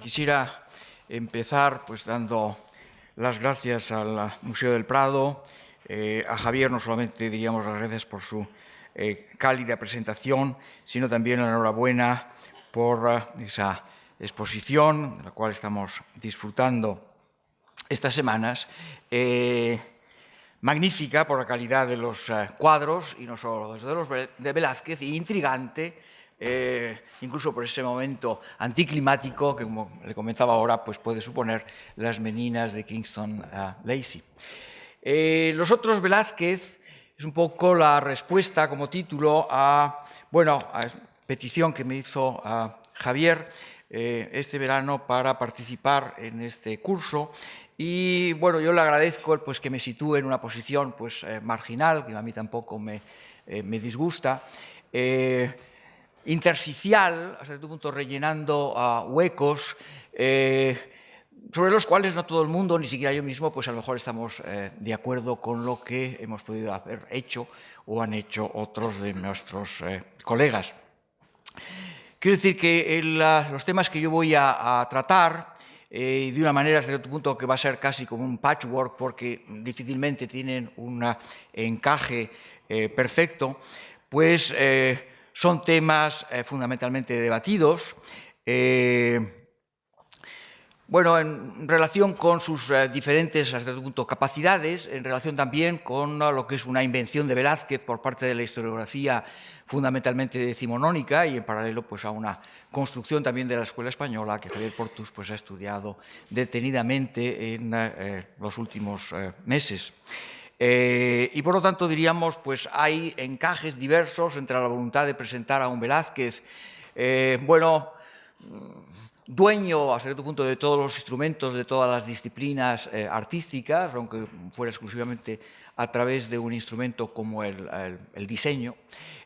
Quisiera empezar pues dando las gracias al Museo del Prado, a Javier no solamente diríamos las gracias por su cálida presentación, sino también la enhorabuena por esa exposición de la cual estamos disfrutando estas semanas, magnífica por la calidad de los cuadros, y no solo de los de Velázquez, y intrigante, incluso por ese momento anticlimático que, como le comentaba ahora, pues puede suponer las meninas de Kingston Lacy. Los otros Velázquez es un poco la respuesta como título a petición que me hizo Javier este verano para participar en este curso. Y bueno, yo le agradezco pues, que me sitúe en una posición pues, marginal, que a mí tampoco me disgusta, intersticial, hasta cierto punto rellenando huecos, sobre los cuales no todo el mundo, ni siquiera yo mismo, pues a lo mejor estamos de acuerdo con lo que hemos podido haber hecho o han hecho otros de nuestros colegas. Quiero decir que los temas que yo voy a tratar, de una manera hasta cierto punto que va a ser casi como un patchwork, porque difícilmente tienen un encaje perfecto, pues son temas fundamentalmente debatidos, en relación con sus diferentes, hasta cierto punto, capacidades, en relación también con lo que es una invención de Velázquez por parte de la historiografía fundamentalmente decimonónica y en paralelo pues, a una construcción también de la escuela española que Javier Portus pues, ha estudiado detenidamente en los últimos meses. Y por lo tanto diríamos, pues hay encajes diversos entre la voluntad de presentar a un Velázquez, dueño hasta cierto punto de todos los instrumentos, de todas las disciplinas artísticas, aunque fuera exclusivamente a través de un instrumento como el diseño,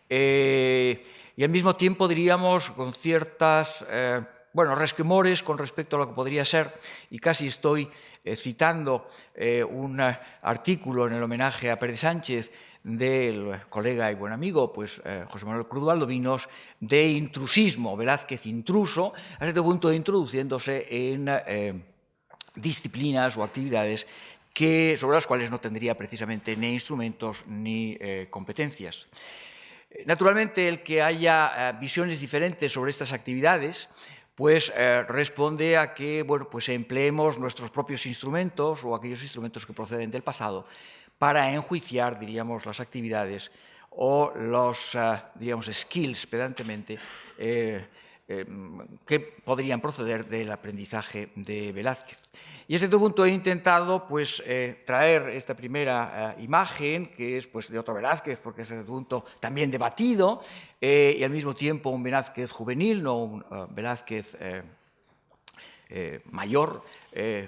y al mismo tiempo diríamos con ciertas resquemores con respecto a lo que podría ser, y casi estoy citando un artículo en el homenaje a Pérez Sánchez del colega y buen amigo pues, José Manuel Cruz Valdovinos, de intrusismo, Velázquez intruso, a este punto introduciéndose en disciplinas o actividades sobre las cuales no tendría precisamente ni instrumentos ni competencias. Naturalmente, el que haya visiones diferentes sobre estas actividades pues responde a que pues empleemos nuestros propios instrumentos o aquellos instrumentos que proceden del pasado para enjuiciar, diríamos, las actividades o los, skills, pedantemente, que podrían proceder del aprendizaje de Velázquez. Y a este punto he intentado pues, traer esta primera imagen, que es pues, de otro Velázquez, porque es a este punto también debatido, y al mismo tiempo un Velázquez juvenil, no un Velázquez mayor,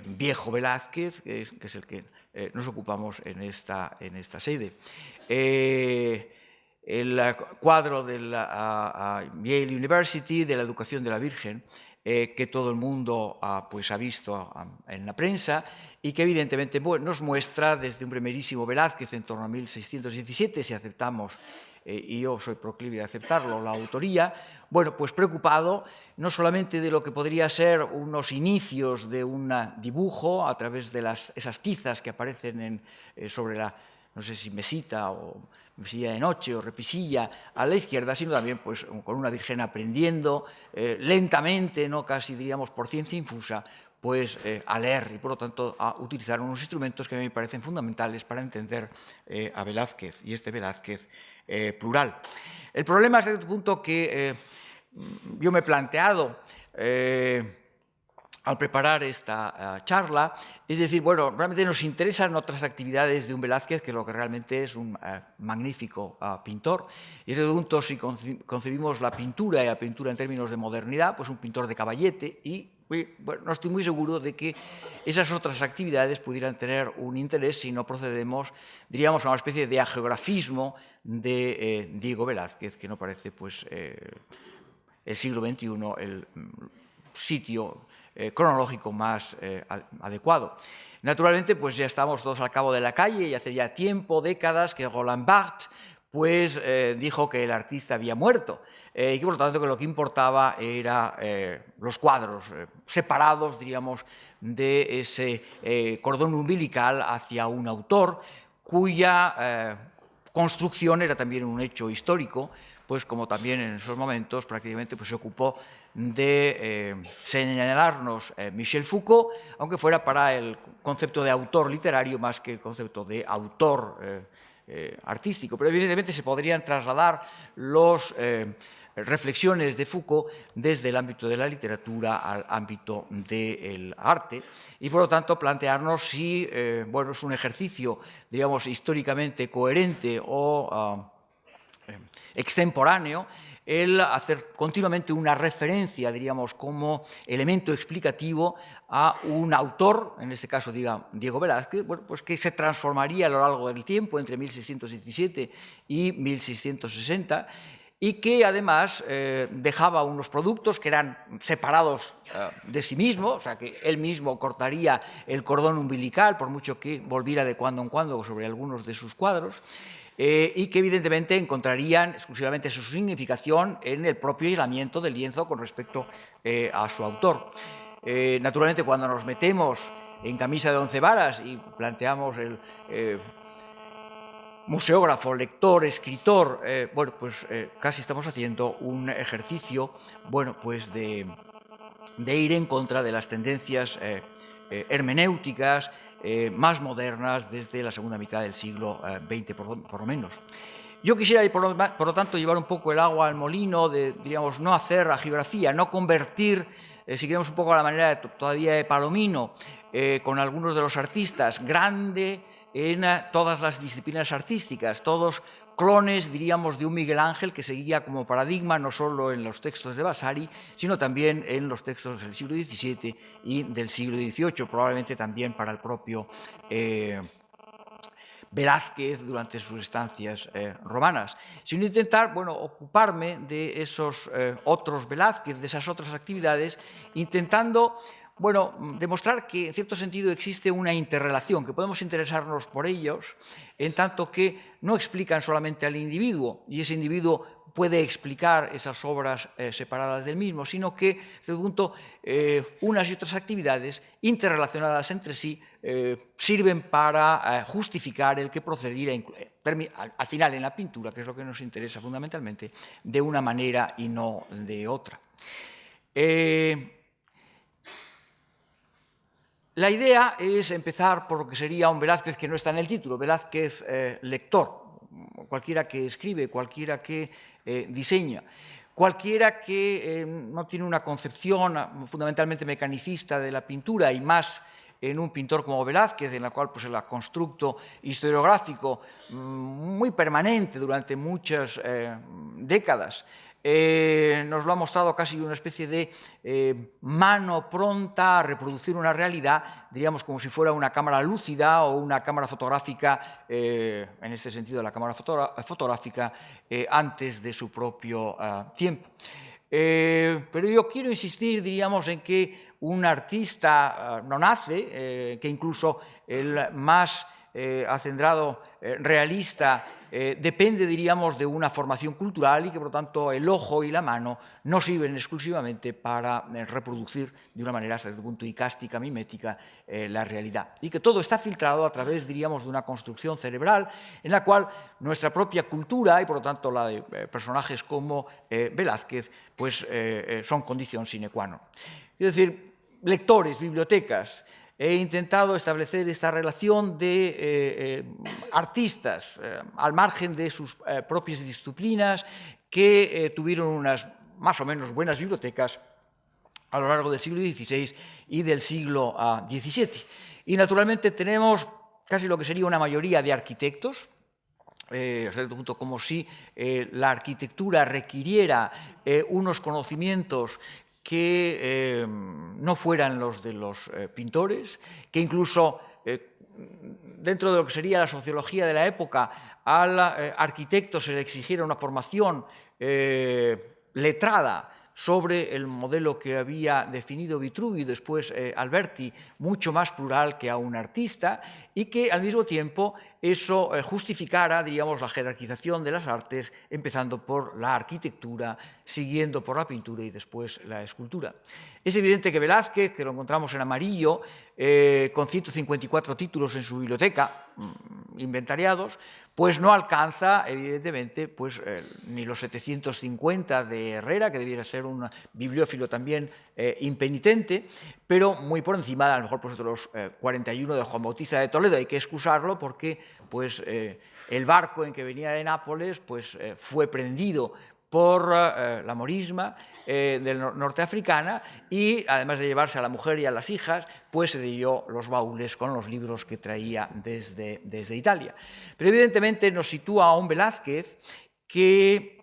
viejo Velázquez, que es el que nos ocupamos en esta sede. El cuadro de la Yale University, de la educación de la Virgen, que todo el mundo pues, ha visto en la prensa y que evidentemente nos muestra desde un primerísimo Velázquez en torno a 1617, si aceptamos, y yo soy proclive a aceptarlo, la autoría, pues preocupado no solamente de lo que podría ser unos inicios de un dibujo a través de esas tizas que aparecen sobre la, no sé si mesita o mesilla de noche o repisilla a la izquierda, sino también pues, con una Virgen aprendiendo lentamente, no casi diríamos por ciencia infusa, pues a leer y por lo tanto a utilizar unos instrumentos que a mí me parecen fundamentales para entender a Velázquez y este Velázquez plural. El problema es desde el punto que yo me he planteado al preparar esta charla, es decir, realmente nos interesan otras actividades de un Velázquez que lo que realmente es un magnífico pintor. Y desde ese punto, si concebimos la pintura y la pintura en términos de modernidad, pues un pintor de caballete y no estoy muy seguro de que esas otras actividades pudieran tener un interés si no procedemos, diríamos, a una especie de hagiografismo de Diego Velázquez, que no parece pues, el siglo XXI el sitio cronológico más adecuado. Naturalmente, pues ya estamos todos al cabo de la calle y hace ya tiempo, décadas, que Roland Barthes pues dijo que el artista había muerto y que por lo tanto que lo que importaba era los cuadros separados, diríamos, de ese cordón umbilical hacia un autor cuya construcción era también un hecho histórico, pues como también en esos momentos prácticamente pues, se ocupó de señalarnos Michel Foucault, aunque fuera para el concepto de autor literario más que el concepto de autor artístico. Pero evidentemente se podrían trasladar las reflexiones de Foucault desde el ámbito de la literatura al ámbito del arte y por lo tanto plantearnos si bueno, es un ejercicio, digamos, históricamente coherente o extemporáneo el hacer continuamente una referencia, diríamos, como elemento explicativo a un autor, en este caso Diego Velázquez, bueno, pues que se transformaría a lo largo del tiempo entre 1617 y 1660 y que además dejaba unos productos que eran separados de sí mismo, o sea que él mismo cortaría el cordón umbilical por mucho que volviera de cuando en cuando sobre algunos de sus cuadros, y que evidentemente encontrarían exclusivamente su significación en el propio aislamiento del lienzo con respecto a su autor. Naturalmente, cuando nos metemos en camisa de 11 varas y planteamos el museógrafo, lector, escritor, bueno, pues casi estamos haciendo un ejercicio, bueno, pues de ir en contra de las tendencias hermenéuticas más modernas desde la segunda mitad del siglo XX, por lo menos. Yo quisiera, por lo tanto, llevar un poco el agua al molino de, diríamos, no hacer hagiografía, no convertir, si queremos un poco a la manera todavía de Palomino, con algunos de los artistas, grande en todas las disciplinas artísticas, todos clones, diríamos, de un Miguel Ángel que seguía como paradigma no solo en los textos de Vasari, sino también en los textos del siglo XVII y del siglo XVIII, probablemente también para el propio Velázquez durante sus estancias romanas, sino intentar, bueno, ocuparme de esos otros Velázquez, de esas otras actividades, intentando, bueno, demostrar que en cierto sentido existe una interrelación, que podemos interesarnos por ellos, en tanto que no explican solamente al individuo, y ese individuo puede explicar esas obras separadas del mismo, sino que, desde el punto, unas y otras actividades interrelacionadas entre sí sirven para justificar el que procediera, al final en la pintura, que es lo que nos interesa fundamentalmente, de una manera y no de otra. La idea es empezar por lo que sería un Velázquez que no está en el título, Velázquez lector, cualquiera que escribe, cualquiera que diseña, cualquiera que no tiene una concepción fundamentalmente mecanicista de la pintura y más en un pintor como Velázquez, en la cual pues, el constructo historiográfico muy permanente durante muchas décadas nos lo ha mostrado casi una especie de mano pronta a reproducir una realidad, diríamos como si fuera una cámara lúcida o una cámara fotográfica, en este sentido la cámara fotográfica, antes de su propio tiempo. Pero yo quiero insistir, diríamos, en que un artista no nace, que incluso el más acendrado realista depende, diríamos, de una formación cultural y que, por lo tanto, el ojo y la mano no sirven exclusivamente para reproducir de una manera, hasta el punto icástica, mimética, la realidad. Y que todo está filtrado a través, diríamos, de una construcción cerebral en la cual nuestra propia cultura y, por lo tanto, la de personajes como Velázquez, pues son condición sine qua non. Es decir, lectores, bibliotecas. He intentado establecer esta relación de artistas al margen de sus propias disciplinas que tuvieron unas más o menos buenas bibliotecas a lo largo del siglo XVI y del siglo XVII. Y naturalmente tenemos casi lo que sería una mayoría de arquitectos, hasta cierto punto como si la arquitectura requiriera unos conocimientos que no fueran los de los pintores, que incluso dentro de lo que sería la sociología de la época, al arquitecto se le exigiera una formación letrada sobre el modelo que había definido Vitruvi y después Alberti, mucho más plural que a un artista, y que al mismo tiempo eso justificara, diríamos, la jerarquización de las artes, empezando por la arquitectura, siguiendo por la pintura y después la escultura. Es evidente que Velázquez, que lo encontramos en amarillo, con 154 títulos en su biblioteca, inventariados, pues no alcanza, evidentemente, pues, ni los 750 de Herrera, que debiera ser un bibliófilo también impenitente, pero muy por encima, a lo mejor, pues, de los 41 de Juan Bautista de Toledo. Hay que excusarlo porque, pues, el barco en que venía de Nápoles, pues, fue prendido por la morisma norteafricana, y además de llevarse a la mujer y a las hijas, pues se dio los baúles con los libros que traía desde Italia. Pero evidentemente nos sitúa a un Velázquez que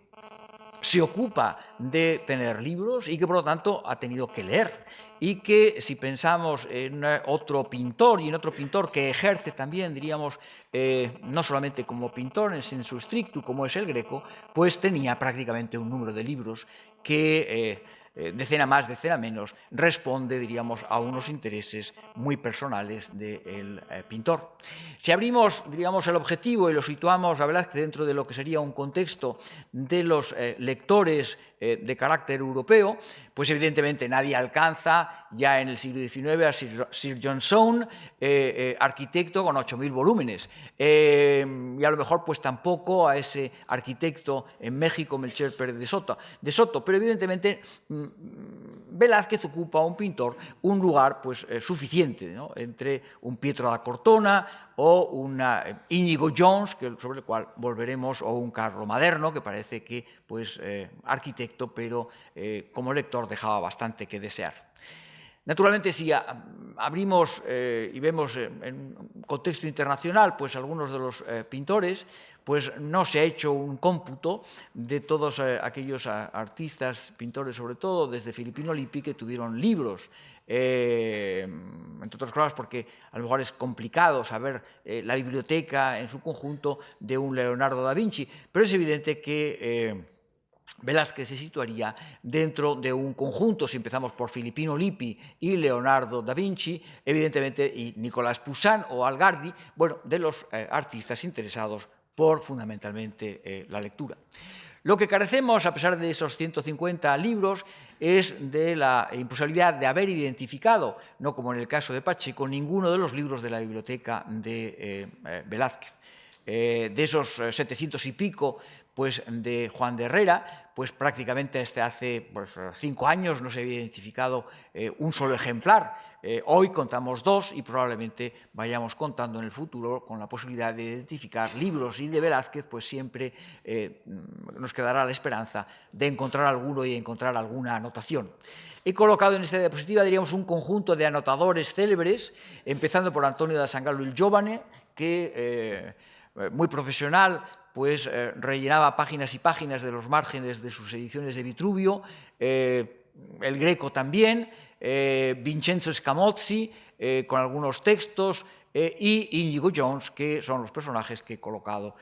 se ocupa de tener libros y que por lo tanto ha tenido que leer, y que si pensamos en otro pintor, y en otro pintor que ejerce también, diríamos, no solamente como pintor en sensu stricto, como es el Greco, pues tenía prácticamente un número de libros que, decena más, decena menos, responde, diríamos, a unos intereses muy personales del pintor. Si abrimos, diríamos, el objetivo y lo situamos a Velázquez dentro de lo que sería un contexto de los lectores de carácter europeo, pues evidentemente nadie alcanza ya en el siglo XIX a Sir John Soane, arquitecto con 8.000 volúmenes, y a lo mejor pues tampoco a ese arquitecto en México, Melchor Pérez de Soto, pero evidentemente Velázquez ocupa a un pintor un lugar pues suficiente, ¿no?, entre un Pietro da Cortona o un Íñigo Jones, sobre el cual volveremos, o un Carlo Maderno, que parece que pues arquitecto, pero como lector dejaba bastante que desear. Naturalmente, si abrimos y vemos en un contexto internacional, pues algunos de los pintores, pues no se ha hecho un cómputo de todos aquellos artistas, pintores sobre todo, desde Filippino Lippi, que tuvieron libros, entre otras cosas porque a lo mejor es complicado saber la biblioteca en su conjunto de un Leonardo da Vinci, pero es evidente que Velázquez se situaría dentro de un conjunto, si empezamos por Filippino Lippi y Leonardo da Vinci, evidentemente, y Nicolas Poussin o Algardi, bueno, de los artistas interesados por fundamentalmente la lectura. Lo que carecemos, a pesar de esos 150 libros, es de la imposibilidad de haber identificado, no como en el caso de Pacheco, ninguno de los libros de la biblioteca de Velázquez. De esos 700 y pico, pues, de Juan de Herrera, pues prácticamente desde hace 5 años no se había identificado un solo ejemplar. Hoy contamos 2 y probablemente vayamos contando en el futuro con la posibilidad de identificar libros, y de Velázquez pues siempre nos quedará la esperanza de encontrar alguno y encontrar alguna anotación. He colocado en esta diapositiva, diríamos, un conjunto de anotadores célebres, empezando por Antonio da Sangallo il Giovane, que muy profesional, pues rellenaba páginas y páginas de los márgenes de sus ediciones de Vitruvio, el Greco también, Vincenzo Scamozzi, con algunos textos, y Íñigo Jones, que son los personajes que he colocado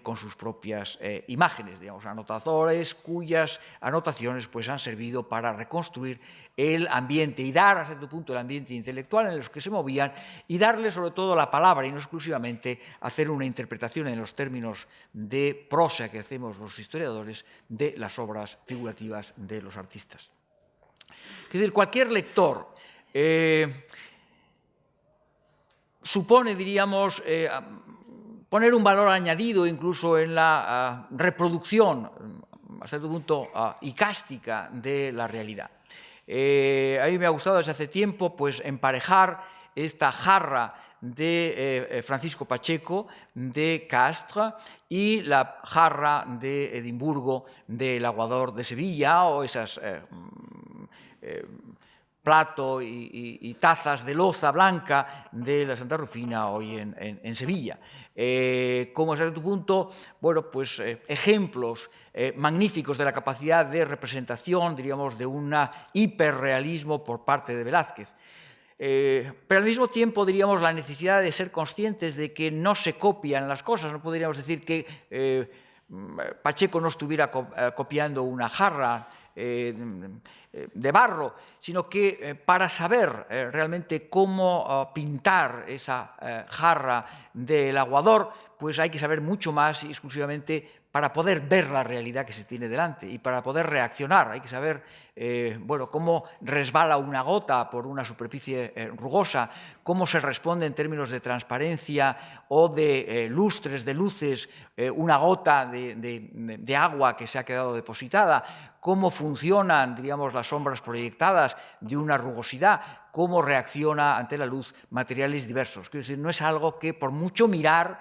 con sus propias imágenes, digamos, anotadores cuyas anotaciones pues, han servido para reconstruir el ambiente y dar hasta cierto punto el ambiente intelectual en los que se movían, y darle sobre todo la palabra y no exclusivamente hacer una interpretación en los términos de prosa que hacemos los historiadores de las obras figurativas de los artistas. Es decir, cualquier lector supone, diríamos, poner un valor añadido incluso en la reproducción, hasta cierto punto, icástica de la realidad. A mí me ha gustado desde hace tiempo pues, emparejar esta jarra de Francisco Pacheco de Castres y la jarra de Edimburgo del Aguador de Sevilla, o esas plato y tazas de loza blanca de la Santa Rufina hoy en Sevilla. Como a cierto punto, bueno, pues ejemplos magníficos de la capacidad de representación, diríamos, de un hiperrealismo por parte de Velázquez. Pero al mismo tiempo, diríamos, la necesidad de ser conscientes de que no se copian las cosas. No podríamos decir que Pacheco no estuviera copiando una jarra de barro, sino que para saber realmente cómo pintar esa jarra del aguador, pues hay que saber mucho más exclusivamente para poder ver la realidad que se tiene delante y para poder reaccionar. Hay que saber bueno, cómo resbala una gota por una superficie rugosa, cómo se responde en términos de transparencia o de lustres, de luces, una gota de agua que se ha quedado depositada, cómo funcionan, diríamos, las sombras proyectadas de una rugosidad, cómo reacciona ante la luz materiales diversos. Quiero decir, no es algo que por mucho mirar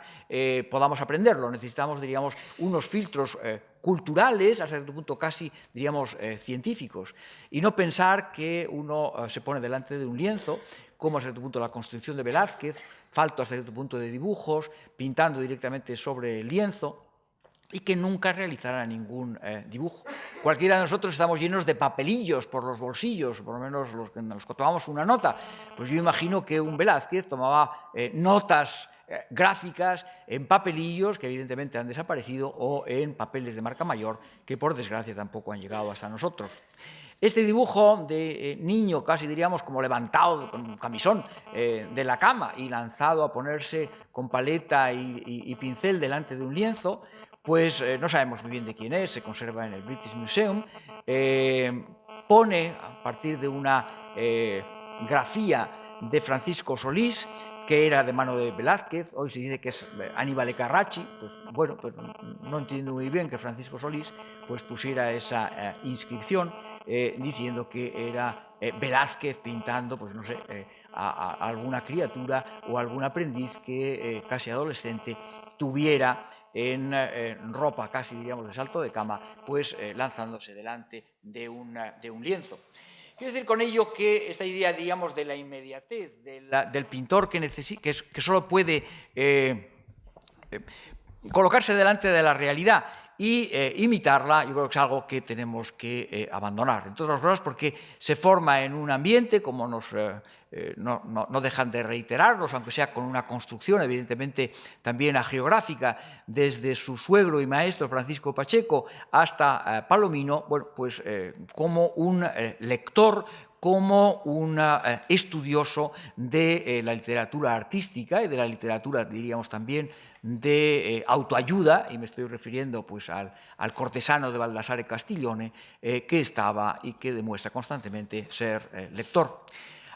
podamos aprenderlo. Necesitamos, diríamos, unos filtros culturales, hasta cierto punto casi, diríamos, científicos, y no pensar que uno se pone delante de un lienzo, como hasta cierto punto la construcción de Velázquez, falto hasta cierto punto de dibujos, pintando directamente sobre el lienzo, y que nunca realizara ningún dibujo. Cualquiera de nosotros estamos llenos de papelillos por los bolsillos, por lo menos los que tomamos una nota. Pues yo imagino que un Velázquez tomaba notas gráficas en papelillos que evidentemente han desaparecido o en papeles de marca mayor que por desgracia tampoco han llegado hasta nosotros. Este dibujo de niño, casi diríamos como levantado con un camisón de la cama y lanzado a ponerse con paleta y pincel delante de un lienzo, pues no sabemos muy bien de quién es, se conserva en el British Museum, pone a partir de una grafía de Francisco Solís, que era de mano de Velázquez, hoy se dice que es Aníbal Carracci, pues bueno, pues no entiendo muy bien que Francisco Solís pues pusiera esa inscripción diciendo que era Velázquez pintando, pues no sé, a alguna criatura o algún aprendiz que casi adolescente tuviera en ropa casi, diríamos, de salto de cama, pues lanzándose delante de un lienzo. Quiero decir con ello que esta idea, digamos, de la inmediatez del pintor que solo puede colocarse delante de la realidad y imitarla, yo creo que es algo que tenemos que abandonar. Entre otras cosas porque se forma en un ambiente, como no dejan de reiterarnos, aunque sea con una construcción evidentemente también geográfica, desde su suegro y maestro Francisco Pacheco hasta Palomino, bueno, pues como un lector, como un estudioso de la literatura artística y de la literatura, diríamos también, de autoayuda, y me estoy refiriendo pues al cortesano de Baldassare Castiglione, que estaba y que demuestra constantemente ser lector.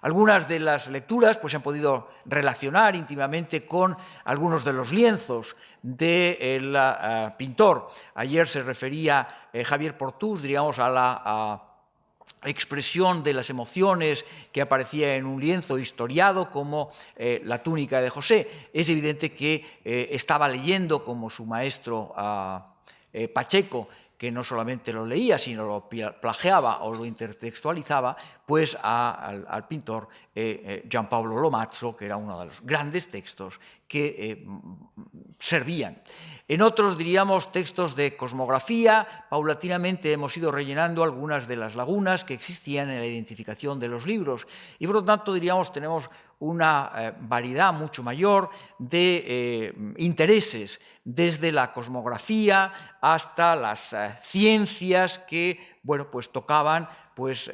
Algunas de las lecturas pues, se han podido relacionar íntimamente con algunos de los lienzos del pintor. Ayer se refería Javier Portús, diríamos, a la expresión de las emociones que aparecía en un lienzo historiado como la túnica de José. Es evidente que estaba leyendo como su maestro Pacheco, que no solamente lo leía, sino lo plagiaba o lo intertextualizaba, pues al pintor Giampaolo Lomazzo, que era uno de los grandes textos que servían. En otros, diríamos, textos de cosmografía, paulatinamente hemos ido rellenando algunas de las lagunas que existían en la identificación de los libros y, por lo tanto, diríamos, tenemos una variedad mucho mayor de intereses, desde la cosmografía hasta las ciencias que, bueno, pues tocaban, pues,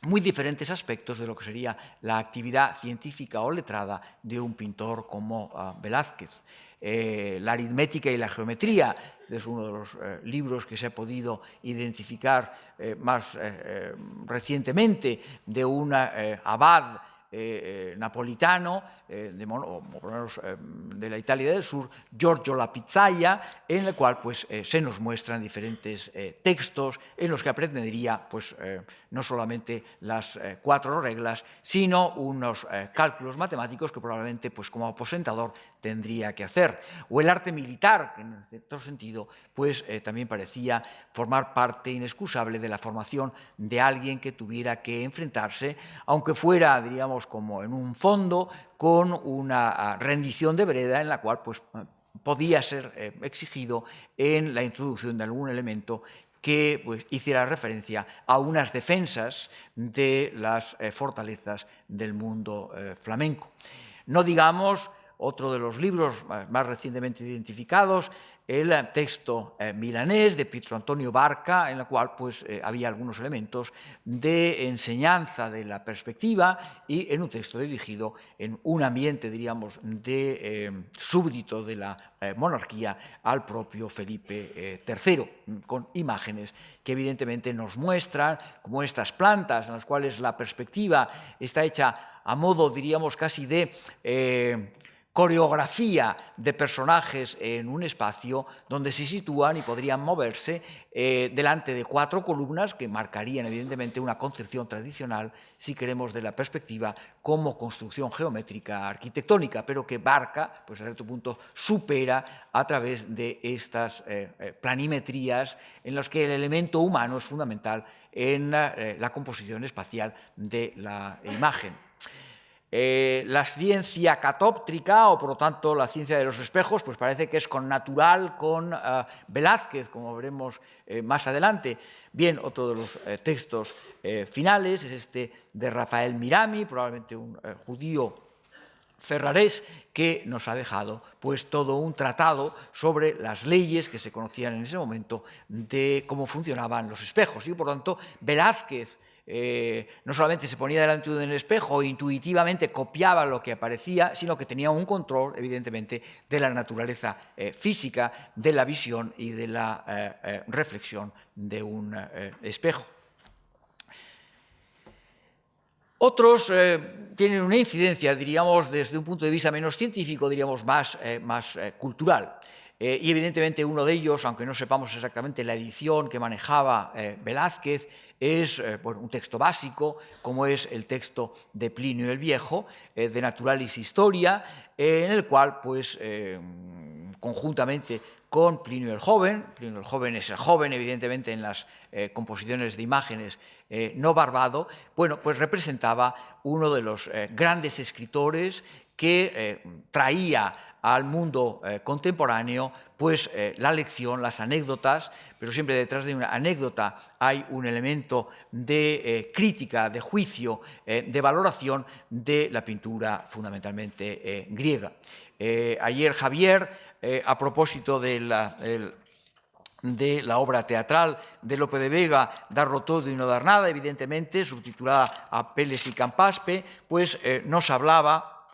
muy diferentes aspectos de lo que sería la actividad científica o letrada de un pintor como Velázquez. La aritmética y la geometría es uno de los libros que se ha podido identificar más recientemente de un abad napolitano, o por lo menos de la Italia del Sur, Giorgio La Pizzaia, en el cual pues, se nos muestran diferentes textos en los que aprendería pues, no solamente las 4 reglas, sino unos cálculos matemáticos que probablemente pues, como aposentador tendría que hacer. O el arte militar, que en cierto sentido pues, también parecía formar parte inexcusable de la formación de alguien que tuviera que enfrentarse, aunque fuera, diríamos, como en un fondo, con una rendición de vereda en la cual pues, podía ser exigido en la introducción de algún elemento que pues, hiciera referencia a unas defensas de las fortalezas del mundo flamenco. No digamos otro de los libros más recientemente identificados, el texto milanés de Pietro Antonio Barca, en el cual pues, había algunos elementos de enseñanza de la perspectiva y en un texto dirigido en un ambiente, diríamos, de súbdito de la monarquía al propio Felipe III, con imágenes que evidentemente nos muestran como estas plantas en las cuales la perspectiva está hecha a modo, diríamos, casi de coreografía de personajes en un espacio donde se sitúan y podrían moverse delante de 4 columnas que marcarían evidentemente una concepción tradicional, si queremos, de la perspectiva como construcción geométrica arquitectónica, pero que Barca, pues a cierto punto, supera a través de estas planimetrías en las que el elemento humano es fundamental en la composición espacial de la imagen. La ciencia catóptrica, o por lo tanto la ciencia de los espejos, pues parece que es connatural con Velázquez, como veremos más adelante. Bien, otro de los textos finales es este de Rafael Mirami, probablemente un judío ferrarés, que nos ha dejado pues todo un tratado sobre las leyes que se conocían en ese momento de cómo funcionaban los espejos. Y por lo tanto, Velázquez no solamente se ponía delante de un espejo e intuitivamente copiaba lo que aparecía, sino que tenía un control, evidentemente, de la naturaleza física, de la visión y de la reflexión de un espejo. Otros tienen una incidencia, diríamos, desde un punto de vista menos científico, diríamos más cultural. Y evidentemente uno de ellos, aunque no sepamos exactamente la edición que manejaba Velázquez, es bueno, un texto básico, como es el texto de Plinio el Viejo, de Naturalis Historia, en el cual, pues, conjuntamente con Plinio el Joven es el joven, evidentemente, en las composiciones de imágenes no barbado, bueno, pues representaba uno de los grandes escritores que traía al mundo contemporáneo pues la lección, las anécdotas, pero siempre detrás de una anécdota hay un elemento de crítica, de juicio, de valoración de la pintura fundamentalmente griega. Ayer Javier, a propósito de la obra teatral de Lope de Vega, Darlo todo y no dar nada, evidentemente, subtitulada Apeles y Campaspe, pues nos hablaba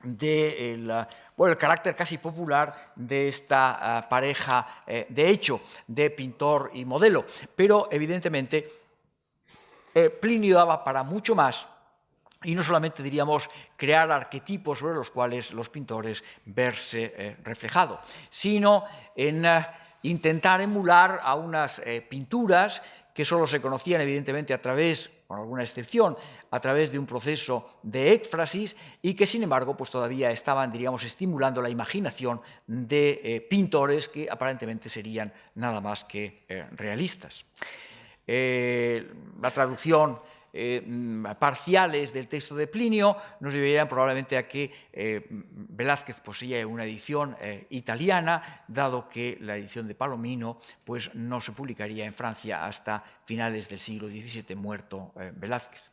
del carácter casi popular de esta pareja, de hecho, de pintor y modelo. Pero, evidentemente, Plinio daba para mucho más, y no solamente, diríamos, crear arquetipos sobre los cuales los pintores verse reflejados, sino en intentar emular a unas pinturas que solo se conocían, evidentemente, a través, con alguna excepción, a través de un proceso de éfrasis y que, sin embargo, pues todavía estaban, diríamos, estimulando la imaginación de pintores que aparentemente serían nada más que realistas. La traducción parciales del texto de Plinio nos llevarían probablemente a que Velázquez poseía una edición italiana, dado que la edición de Palomino pues, no se publicaría en Francia hasta finales del siglo XVII, muerto Velázquez.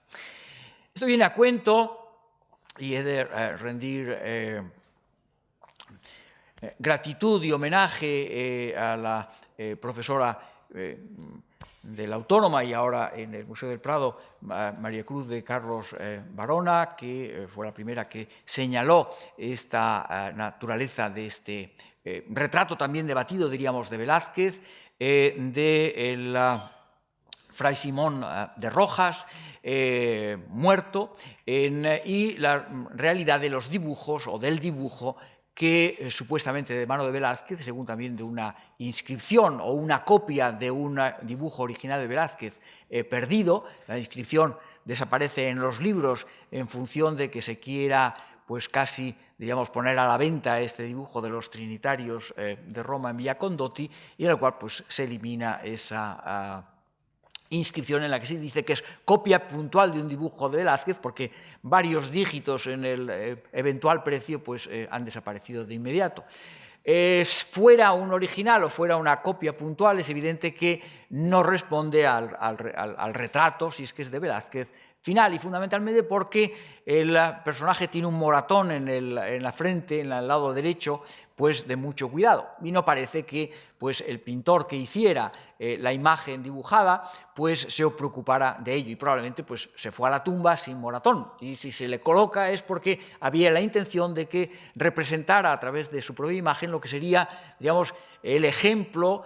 Esto viene a cuento, y he de rendir gratitud y homenaje a la profesora de la Autónoma y ahora en el Museo del Prado, María Cruz de Carlos Barona, que fue la primera que señaló esta naturaleza de este retrato también debatido, diríamos, de Velázquez, de Fray Simón de Rojas, muerto, y la realidad de los dibujos o del dibujo que supuestamente de mano de Velázquez, según también de una inscripción o una copia de un dibujo original de Velázquez perdido. La inscripción desaparece en los libros en función de que se quiera pues casi, diríamos, poner a la venta este dibujo de los trinitarios de Roma en Villa Condotti, y en el cual pues, se elimina esa inscripción en la que se dice que es copia puntual de un dibujo de Velázquez, porque varios dígitos en el eventual precio pues, han desaparecido de inmediato. Fuera un original o fuera una copia puntual, es evidente que no responde al retrato, si es que es de Velázquez, final, y fundamentalmente porque el personaje tiene un moratón en la frente, en el lado derecho, pues de mucho cuidado, y no parece que pues, el pintor que hiciera la imagen dibujada pues, se preocupara de ello, y probablemente pues, se fue a la tumba sin moratón, y si se le coloca es porque había la intención de que representara a través de su propia imagen lo que sería, digamos, el ejemplo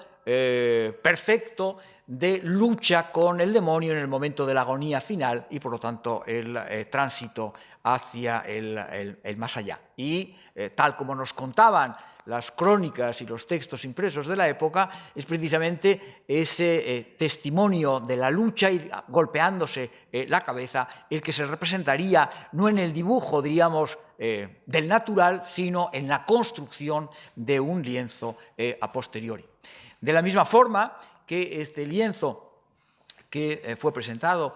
perfecto de lucha con el demonio en el momento de la agonía final y, por lo tanto, el tránsito hacia el más allá. Y tal como nos contaban las crónicas y los textos impresos de la época, es precisamente ese testimonio de la lucha y golpeándose la cabeza el que se representaría no en el dibujo, diríamos, del natural, sino en la construcción de un lienzo a posteriori. De la misma forma que este lienzo que fue presentado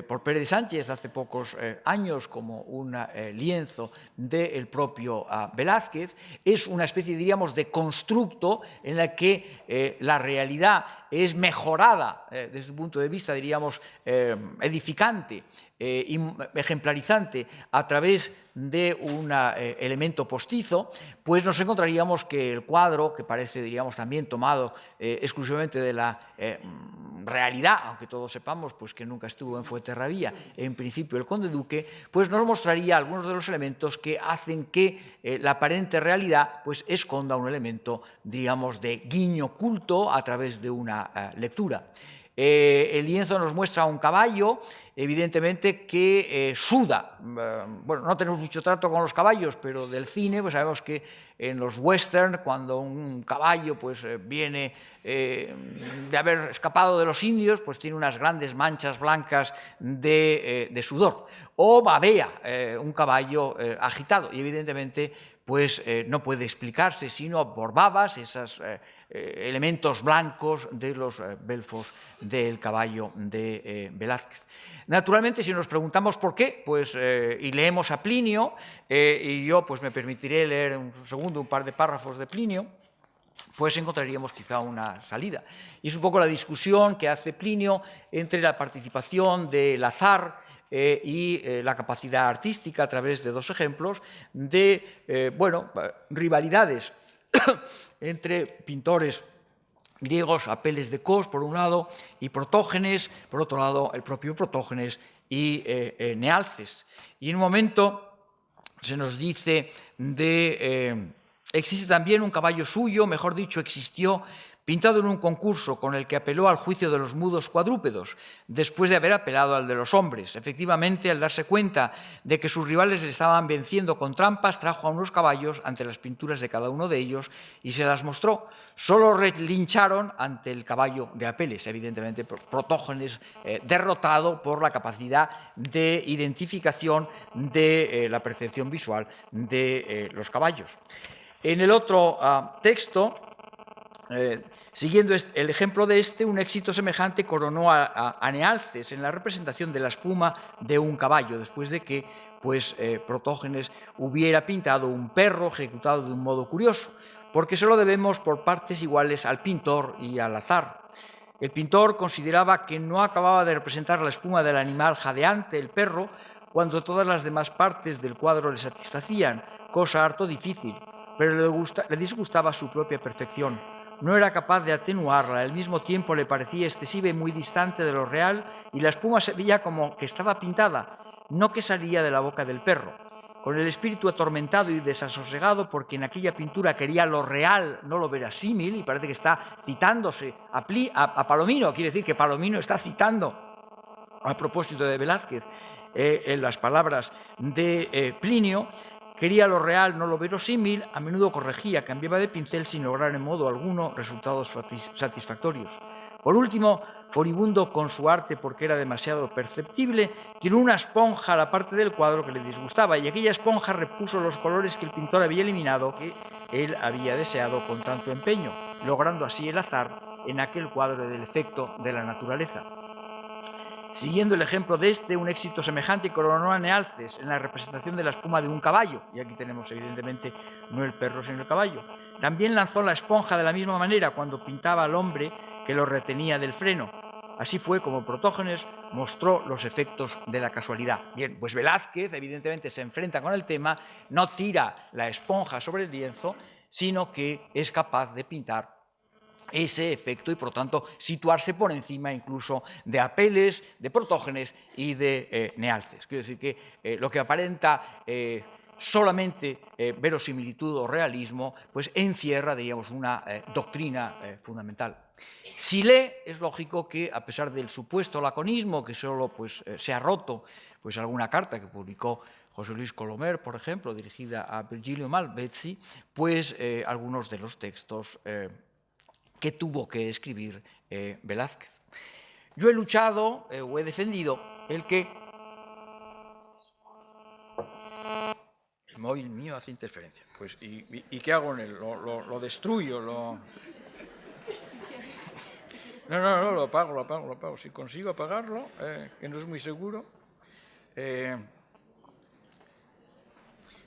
por Pérez Sánchez hace pocos años como un lienzo del propio Velázquez, es una especie, diríamos, de constructo en la que la realidad es mejorada desde un punto de vista, diríamos, edificante y ejemplarizante a través de un elemento postizo, pues nos encontraríamos que el cuadro, que parece, diríamos, también tomado exclusivamente de la realidad, aunque todos sepamos pues, que nunca estuvo en Fuenterrabía, en principio el conde duque, pues nos mostraría algunos de los elementos que hacen que la aparente realidad pues, esconda un elemento, diríamos, de guiño culto a través de una lectura. El lienzo nos muestra un caballo, evidentemente, que suda. Bueno, no tenemos mucho trato con los caballos, pero del cine pues sabemos que en los western, cuando un caballo pues, viene de haber escapado de los indios, pues tiene unas grandes manchas blancas de sudor. O babea un caballo agitado, y evidentemente pues, no puede explicarse sino por babas, esos elementos blancos de los belfos del caballo de Velázquez. Naturalmente, si nos preguntamos por qué, pues, y leemos a Plinio, y yo pues, me permitiré leer un segundo un par de párrafos de Plinio, pues encontraríamos quizá una salida. Y es un poco la discusión que hace Plinio entre la participación del azar y la capacidad artística a través de dos ejemplos de bueno, rivalidades entre pintores griegos, Apeles de Cos, por un lado, y Protógenes, por otro lado, el propio Protógenes y Nealces. Y en un momento se nos dice de... existe también un caballo suyo, mejor dicho, existió, pintado en un concurso con el que apeló al juicio de los mudos cuadrúpedos, después de haber apelado al de los hombres. Efectivamente, al darse cuenta de que sus rivales le estaban venciendo con trampas, trajo a unos caballos ante las pinturas de cada uno de ellos y se las mostró. Solo relincharon ante el caballo de Apeles, evidentemente Protógenes derrotado por la capacidad de identificación de la percepción visual de los caballos. En el otro texto, siguiendo el ejemplo de un éxito semejante coronó a Nealces en la representación de la espuma de un caballo, después de que pues, Protógenes hubiera pintado un perro ejecutado de un modo curioso, porque se lo debemos por partes iguales al pintor y al azar. El pintor consideraba que no acababa de representar la espuma del animal jadeante, el perro, cuando todas las demás partes del cuadro le satisfacían, cosa harto difícil, pero le disgustaba su propia perfección. No era capaz de atenuarla, al mismo tiempo le parecía excesiva y muy distante de lo real, y la espuma se veía como que estaba pintada, no que salía de la boca del perro. Con el espíritu atormentado y desasosegado, porque en aquella pintura quería lo real, no lo verosímil, y parece que está citándose a Palomino, quiere decir que Palomino está citando, a propósito de Velázquez, en las palabras de Plinio. Quería lo real, no lo verosímil, a menudo corregía, cambiaba de pincel sin lograr en modo alguno resultados satisfactorios. Por último, furibundo con su arte porque era demasiado perceptible, tiró una esponja a la parte del cuadro que le disgustaba, y aquella esponja repuso los colores que el pintor había eliminado, que él había deseado con tanto empeño, logrando así el azar en aquel cuadro del efecto de la naturaleza. Siguiendo el ejemplo de un éxito semejante coronó a Nealces en la representación de la espuma de un caballo, y aquí tenemos evidentemente no el perro sino el caballo. También lanzó la esponja de la misma manera cuando pintaba al hombre que lo retenía del freno. Así fue como Protógenes mostró los efectos de la casualidad. Bien, pues Velázquez evidentemente se enfrenta con el tema, no tira la esponja sobre el lienzo, sino que es capaz de pintar ese efecto y, por lo tanto, situarse por encima incluso de Apeles, de Protógenes y de Nealces. Quiero decir que lo que aparenta solamente verosimilitud o realismo, pues encierra, diríamos, una doctrina fundamental. Si lee, es lógico que, a pesar del supuesto laconismo, que solo pues, se ha roto pues, alguna carta que publicó José Luis Colomer, por ejemplo, dirigida a Virgilio Malvezzi, pues algunos de los textos que tuvo que escribir Velázquez. Yo he luchado o he defendido el que... El móvil mío hace interferencia. Pues, ¿y qué hago en él? ¿Lo destruyo? No, lo apago. Si consigo apagarlo, que no es muy seguro.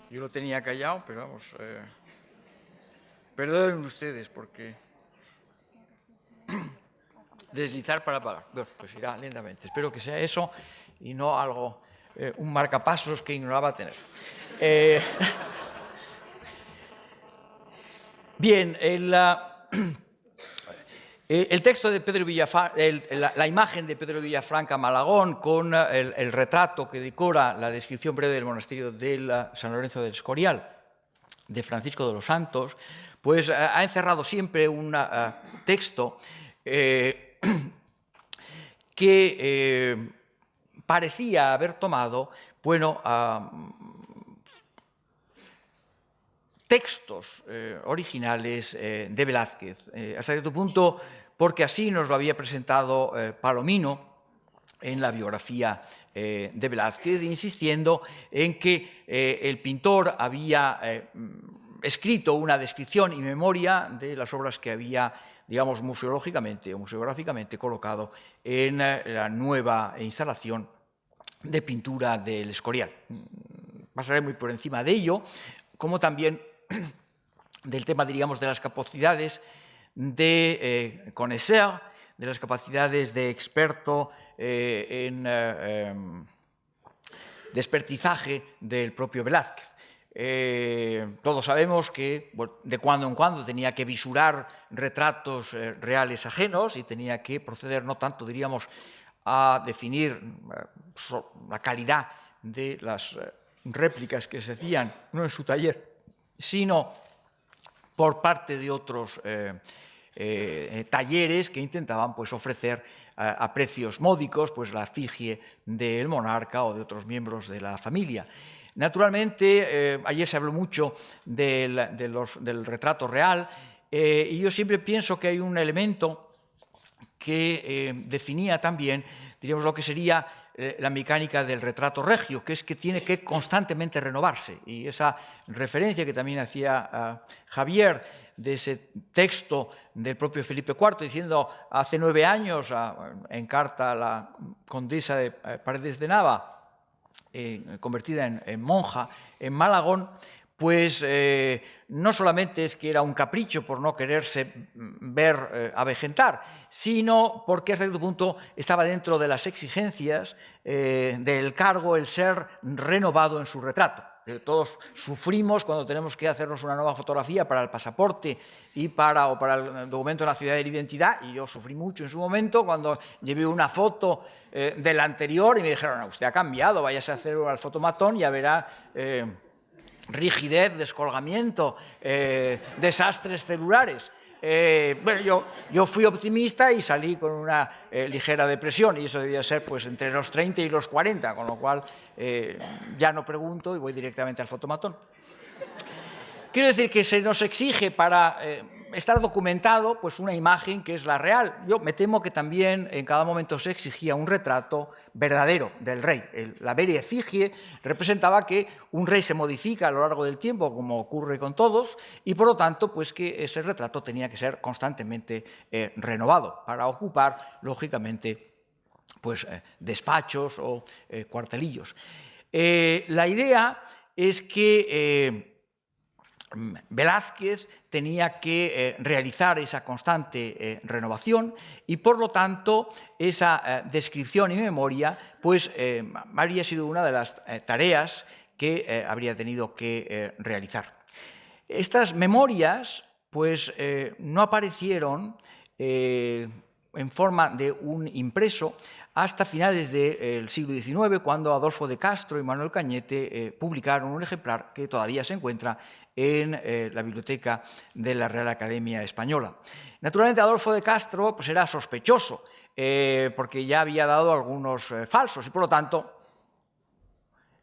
Yo lo tenía callado, pero vamos... perdonen ustedes porque... deslizar para apagar. Bueno, pues irá lentamente. Espero que sea eso y no algo, un marcapasos que ignoraba tener. Bien, el texto de Pedro Villafranca, la imagen de Pedro Villafranca Malagón con el retrato que decora la descripción breve del monasterio de San Lorenzo del Escorial de Francisco de los Santos, pues ha encerrado siempre un texto que parecía haber tomado, bueno, textos originales de Velázquez, hasta cierto punto porque así nos lo había presentado Palomino en la biografía de Velázquez, insistiendo en que el pintor había escrito una descripción y memoria de las obras que había, digamos, museológicamente o museográficamente colocado en la nueva instalación de pintura del Escorial. Pasaré muy por encima de ello, como también del tema, diríamos, de las capacidades de connoisseur, de las capacidades de experto en despertizaje del propio Velázquez. Todos sabemos que bueno, de cuando en cuando tenía que visurar retratos reales ajenos y tenía que proceder no tanto, diríamos, a definir la calidad de las réplicas que se hacían, no en su taller, sino por parte de otros talleres que intentaban pues, ofrecer a precios módicos pues, la efigie del monarca o de otros miembros de la familia. Naturalmente, ayer se habló mucho del retrato real y yo siempre pienso que hay un elemento que definía también, diríamos, lo que sería la mecánica del retrato regio, que es que tiene que constantemente renovarse. Y esa referencia que también hacía Javier de ese texto del propio Felipe IV, diciendo hace 9 años, en carta a la condesa de Paredes de Nava, convertida en monja en Malagón, pues no solamente es que era un capricho por no quererse ver avejentar, sino porque hasta cierto punto estaba dentro de las exigencias del cargo el ser renovado en su retrato. Todos sufrimos cuando tenemos que hacernos una nueva fotografía para el pasaporte y para el documento de la ciudad de la identidad, y yo sufrí mucho en su momento cuando llevé una foto del anterior y me dijeron, usted ha cambiado, váyase a hacer al fotomatón y ya verá rigidez, descolgamiento, desastres celulares. Bueno, yo fui optimista y salí con una ligera depresión, y eso debía ser pues, entre los 30 y los 40, con lo cual ya no pregunto y voy directamente al fotomatón. Quiero decir que se nos exige para estar documentado pues, una imagen que es la real. Yo me temo que también en cada momento se exigía un retrato verdadero del rey. La vera efigie representaba que un rey se modifica a lo largo del tiempo, como ocurre con todos, y por lo tanto pues, que ese retrato tenía que ser constantemente renovado para ocupar, lógicamente, pues, despachos o cuartelillos. La idea es que Velázquez tenía que realizar esa constante renovación y, por lo tanto, esa descripción y memoria pues, habría sido una de las tareas que habría tenido que realizar. Estas memorias pues, no aparecieron en forma de un impreso hasta finales del siglo XIX, cuando Adolfo de Castro y Manuel Cañete publicaron un ejemplar que todavía se encuentra en la biblioteca de la Real Academia Española. Naturalmente, Adolfo de Castro pues, era sospechoso, porque ya había dado algunos falsos, y por lo tanto,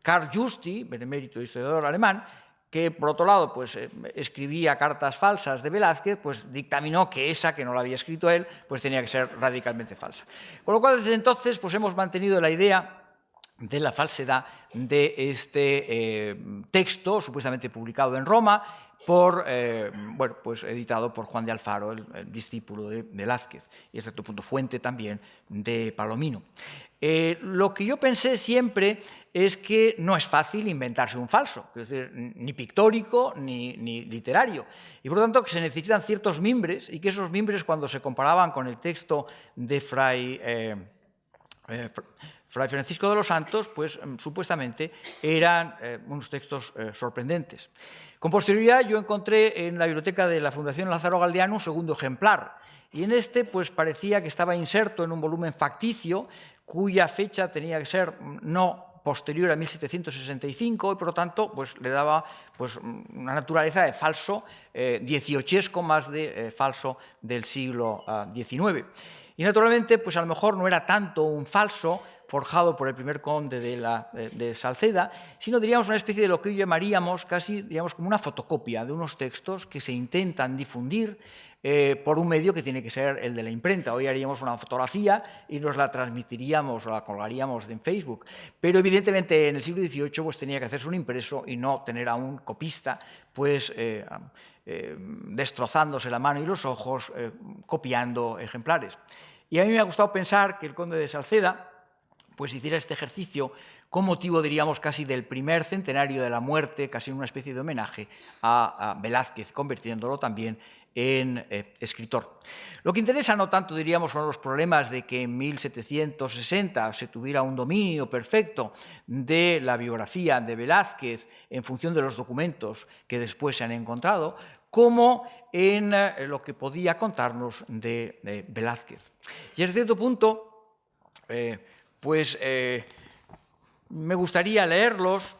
Karl Justi, benemérito historiador alemán, que por otro lado pues, escribía cartas falsas de Velázquez, pues dictaminó que esa, que no la había escrito él, pues tenía que ser radicalmente falsa. Con lo cual, desde entonces, pues hemos mantenido la idea de la falsedad de este texto, supuestamente publicado en Roma, bueno, pues editado por Juan de Alfaro, el discípulo de Velázquez, y a cierto punto fuente también de Palomino. Lo que yo pensé siempre es que no es fácil inventarse un falso, es decir, ni pictórico ni literario, y por lo tanto que se necesitan ciertos mimbres, y que esos mimbres, cuando se comparaban con el texto de Fray Francisco de los Santos, pues supuestamente eran unos textos sorprendentes. Con posterioridad yo encontré en la biblioteca de la Fundación Lázaro Galdiano un segundo ejemplar, y en este pues parecía que estaba inserto en un volumen facticio cuya fecha tenía que ser no posterior a 1765 y por lo tanto pues, le daba pues, una naturaleza de falso, dieciochesco más de falso del siglo XIX. Y naturalmente pues, a lo mejor no era tanto un falso forjado por el primer conde de Salceda, sino diríamos una especie de lo que hoy llamaríamos casi diríamos, como una fotocopia de unos textos que se intentan difundir por un medio que tiene que ser el de la imprenta. Hoy haríamos una fotografía y nos la transmitiríamos o la colgaríamos en Facebook, pero evidentemente en el siglo XVIII pues, tenía que hacerse un impreso y no tener a un copista pues, destrozándose la mano y los ojos copiando ejemplares. Y a mí me ha gustado pensar que el conde de Salceda pues hiciera este ejercicio con motivo, diríamos, casi del primer centenario de la muerte, casi una especie de homenaje a Velázquez, convirtiéndolo también en escritor. Lo que interesa no tanto, diríamos, son los problemas de que en 1760 se tuviera un dominio perfecto de la biografía de Velázquez en función de los documentos que después se han encontrado, como en lo que podía contarnos de Velázquez. Y a cierto punto, pues me gustaría leerles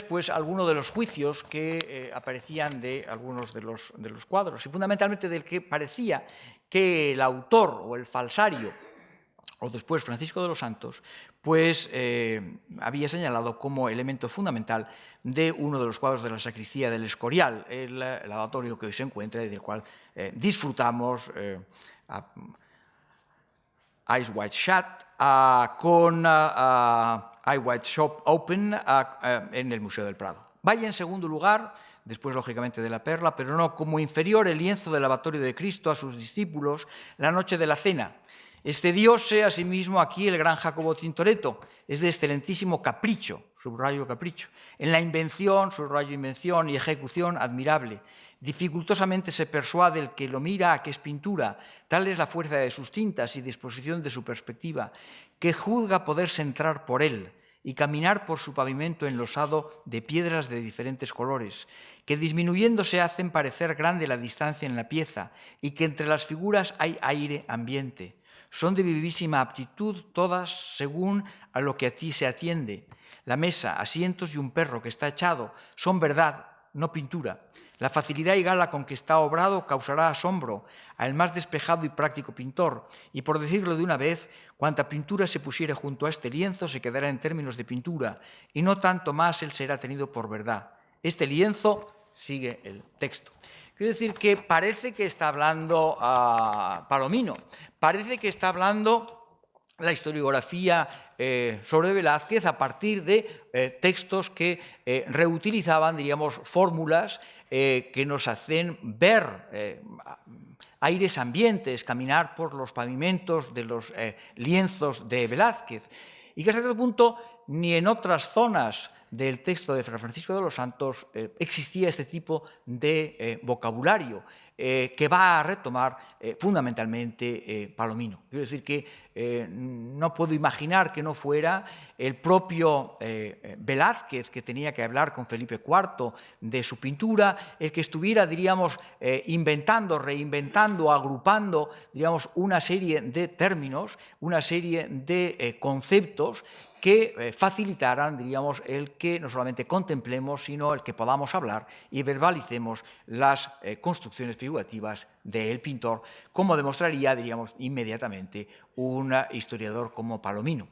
pues, algunos de los juicios que aparecían de algunos de los cuadros, y fundamentalmente del que parecía que el autor o el falsario, o después Francisco de los Santos, pues había señalado como elemento fundamental de uno de los cuadros de la sacristía del Escorial, el lavatorio que hoy se encuentra y del cual disfrutamos Eyes Wide Shut, con Eye Wide Shop Open en el Museo del Prado. Vaya en segundo lugar, después lógicamente de la Perla, pero no como inferior el lienzo del lavatorio de Cristo a sus discípulos la noche de la cena. Excedióse asimismo aquí el gran Jacobo Tintoretto, es de excelentísimo capricho, subrayo capricho, en la invención, subrayo invención y ejecución admirable. Dificultosamente se persuade el que lo mira a que es pintura, tal es la fuerza de sus tintas y disposición de su perspectiva, que juzga poderse entrar por él y caminar por su pavimento enlosado de piedras de diferentes colores, que disminuyéndose hacen parecer grande la distancia en la pieza y que entre las figuras hay aire ambiente. Son de vivísima aptitud todas según a lo que a ti se atiende. La mesa, asientos y un perro que está echado son verdad, no pintura. La facilidad y gala con que está obrado causará asombro al más despejado y práctico pintor, y por decirlo de una vez, cuanta pintura se pusiere junto a este lienzo se quedará en términos de pintura, y no tanto más él será tenido por verdad. Este lienzo sigue el texto. Quiero decir que parece que está hablando Palomino, parece que está hablando la historiografía sobre Velázquez a partir de textos que reutilizaban, diríamos, fórmulas que nos hacen ver aires ambientes, caminar por los pavimentos de los lienzos de Velázquez, y que hasta cierto punto ni en otras zonas del texto de Fray Francisco de los Santos existía este tipo de vocabulario que va a retomar fundamentalmente Palomino. Quiero decir que no puedo imaginar que no fuera el propio Velázquez, que tenía que hablar con Felipe IV de su pintura, el que estuviera, diríamos, inventando, reinventando, agrupando, digamos, una serie de términos, una serie de conceptos que facilitaran, diríamos, el que no solamente contemplemos, sino el que podamos hablar y verbalicemos las construcciones figurativas del pintor, como demostraría, diríamos, inmediatamente un historiador como Palomino.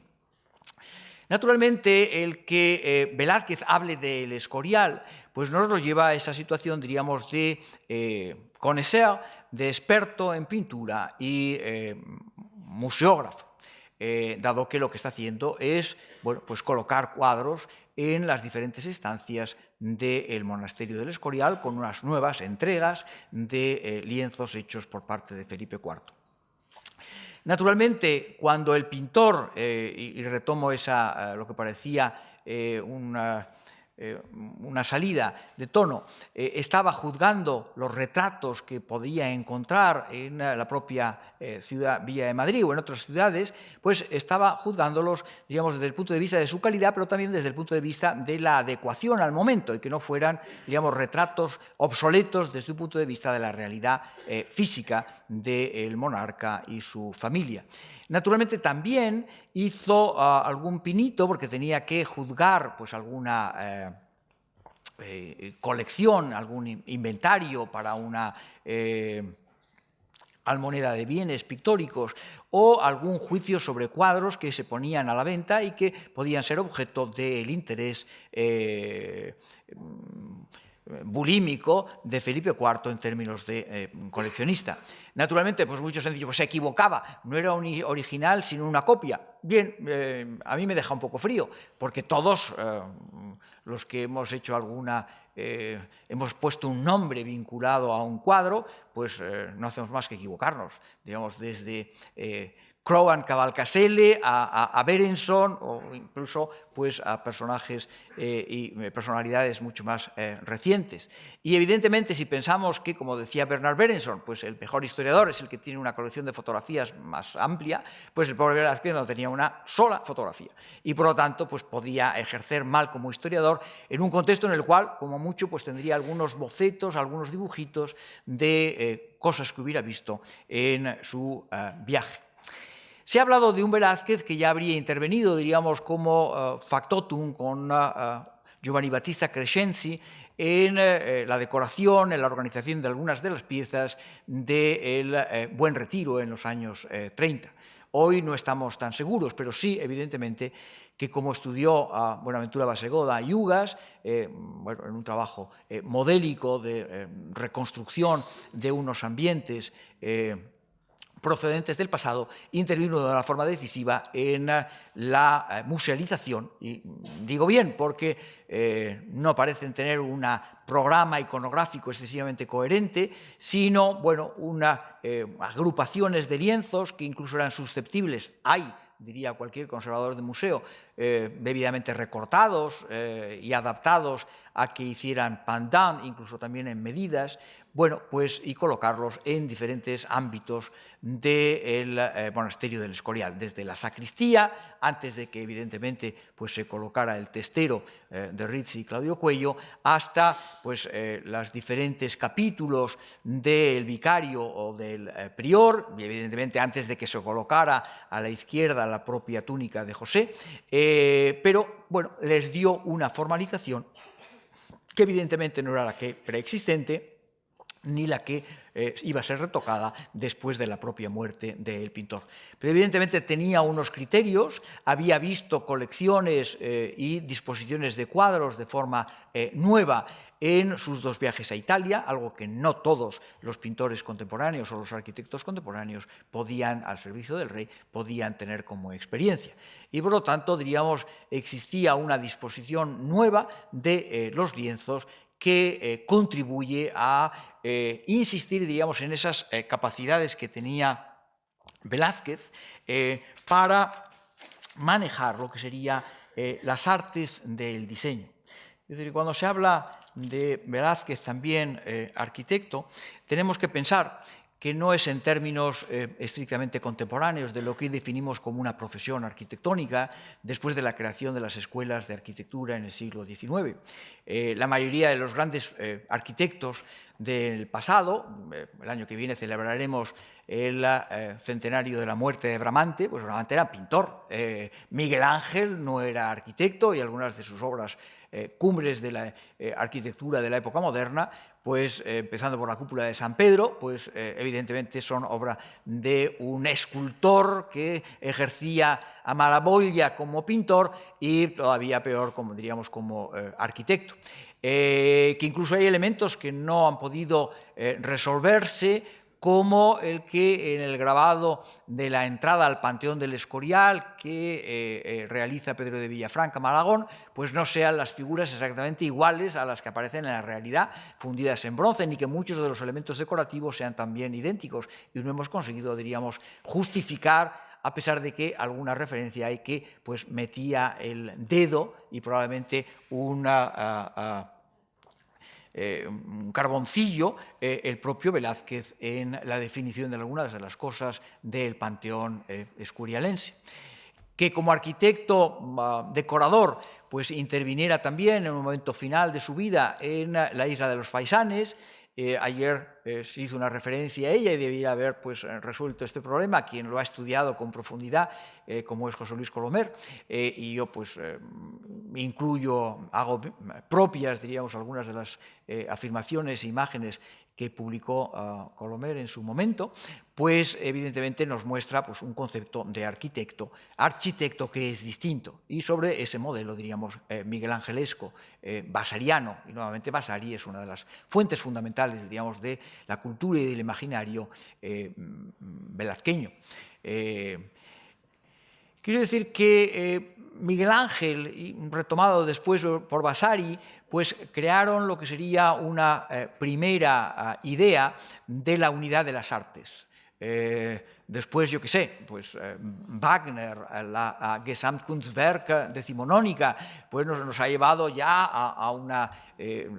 Naturalmente, el que Velázquez hable del Escorial, pues nos lo lleva a esa situación, diríamos, de connoisseur, de experto en pintura y museógrafo. Dado que lo que está haciendo es, bueno, pues colocar cuadros en las diferentes estancias del monasterio del Escorial con unas nuevas entregas de lienzos hechos por parte de Felipe IV. Naturalmente, cuando el pintor, y retomo lo que parecía una salida de tono, estaba juzgando los retratos que podía encontrar en la propia ciudad, Villa de Madrid o en otras ciudades, pues estaba juzgándolos, digamos, desde el punto de vista de su calidad, pero también desde el punto de vista de la adecuación al momento y que no fueran, digamos, retratos obsoletos desde un punto de vista de la realidad física del monarca y su familia. Naturalmente también hizo algún pinito porque tenía que juzgar pues, alguna colección, algún inventario para una almoneda de bienes pictóricos o algún juicio sobre cuadros que se ponían a la venta y que podían ser objeto del interés bulímico de Felipe IV en términos de coleccionista. Naturalmente, pues muchos han dicho, pues se equivocaba, no era un original sino una copia. Bien, a mí me deja un poco frío, porque todos los que hemos hecho hemos puesto un nombre vinculado a un cuadro, pues no hacemos más que equivocarnos, digamos, desde Crowan Cavalcaselle a Berenson o incluso pues, a personajes y personalidades mucho más recientes. Y evidentemente si pensamos que, como decía Bernard Berenson, pues el mejor historiador es el que tiene una colección de fotografías más amplia, pues el pobre Velázquez no tenía una sola fotografía y por lo tanto pues, podía ejercer mal como historiador en un contexto en el cual, como mucho, pues tendría algunos bocetos, algunos dibujitos de cosas que hubiera visto en su viaje. Se ha hablado de un Velázquez que ya habría intervenido, diríamos, como factotum con Giovanni Battista Crescenzi en la decoración, en la organización de algunas de las piezas del Buen Retiro en los años 30. Hoy no estamos tan seguros, pero sí, evidentemente, que como estudió a Buenaventura Basegoda y Ugas, bueno, en un trabajo modélico de reconstrucción de unos ambientes procedentes del pasado, intervino de una forma decisiva en la musealización, y digo bien porque no parecen tener un programa iconográfico excesivamente coherente, sino bueno, agrupaciones de lienzos que incluso eran susceptibles, diría cualquier conservador de museo, debidamente recortados y adaptados a que hicieran pandan, incluso también en medidas, bueno, pues y colocarlos en diferentes ámbitos del monasterio del Escorial, desde la sacristía, antes de que evidentemente pues, se colocara el testero de Rizzi y Claudio Cuello, hasta pues, los diferentes capítulos del vicario o del prior, y evidentemente antes de que se colocara a la izquierda la propia túnica de José, pero bueno, les dio una formalización que evidentemente no era la que preexistente, ni la que iba a ser retocada después de la propia muerte del pintor. Pero evidentemente tenía unos criterios, había visto colecciones y disposiciones de cuadros de forma nueva en sus dos viajes a Italia, algo que no todos los pintores contemporáneos o los arquitectos contemporáneos podían, al servicio del rey, podían tener como experiencia. Y por lo tanto, diríamos, existía una disposición nueva de los lienzos que contribuye a insistir, diríamos, en esas capacidades que tenía Velázquez para manejar lo que sería las artes del diseño. Es decir, cuando se habla de Velázquez también arquitecto, tenemos que pensar que no es en términos estrictamente contemporáneos de lo que definimos como una profesión arquitectónica después de la creación de las escuelas de arquitectura en el siglo XIX. La mayoría de los grandes arquitectos del pasado, el año que viene celebraremos el centenario de la muerte de Bramante, pues Bramante era pintor. Miguel Ángel no era arquitecto y algunas de sus obras cumbres de la arquitectura de la época moderna, pues empezando por la cúpula de San Pedro, pues evidentemente son obra de un escultor que ejercía a maravilla como pintor y todavía peor, como diríamos, como arquitecto. Que incluso hay elementos que no han podido resolverse, como el que en el grabado de la entrada al Panteón del Escorial que realiza Pedro de Villafranca, Malagón, pues no sean las figuras exactamente iguales a las que aparecen en la realidad, fundidas en bronce, ni que muchos de los elementos decorativos sean también idénticos. Y no hemos conseguido, diríamos, justificar, a pesar de que alguna referencia hay que pues, metía el dedo y probablemente un carboncillo el propio Velázquez en la definición de algunas de las cosas del panteón escurialense. Que como arquitecto decorador pues interviniera también en un momento final de su vida en la isla de los Faisanes. Ayer se hizo una referencia a ella y debería haber pues, resuelto este problema quien lo ha estudiado con profundidad, como es José Luis Colomer, y yo pues incluyo, hago propias, diríamos, algunas de las afirmaciones e imágenes que publicó Colomer en su momento, pues evidentemente nos muestra pues, un concepto de arquitecto que es distinto, y sobre ese modelo, diríamos, miguelangelesco, vasariano, y nuevamente Vasari es una de las fuentes fundamentales, diríamos, de la cultura y del imaginario velazqueño. Quiero decir que Miguel Ángel, retomado después por Vasari, pues crearon lo que sería una primera idea de la unidad de las artes. Después, yo qué sé, pues Wagner, la Gesamtkunstwerk decimonónica, pues nos ha llevado ya a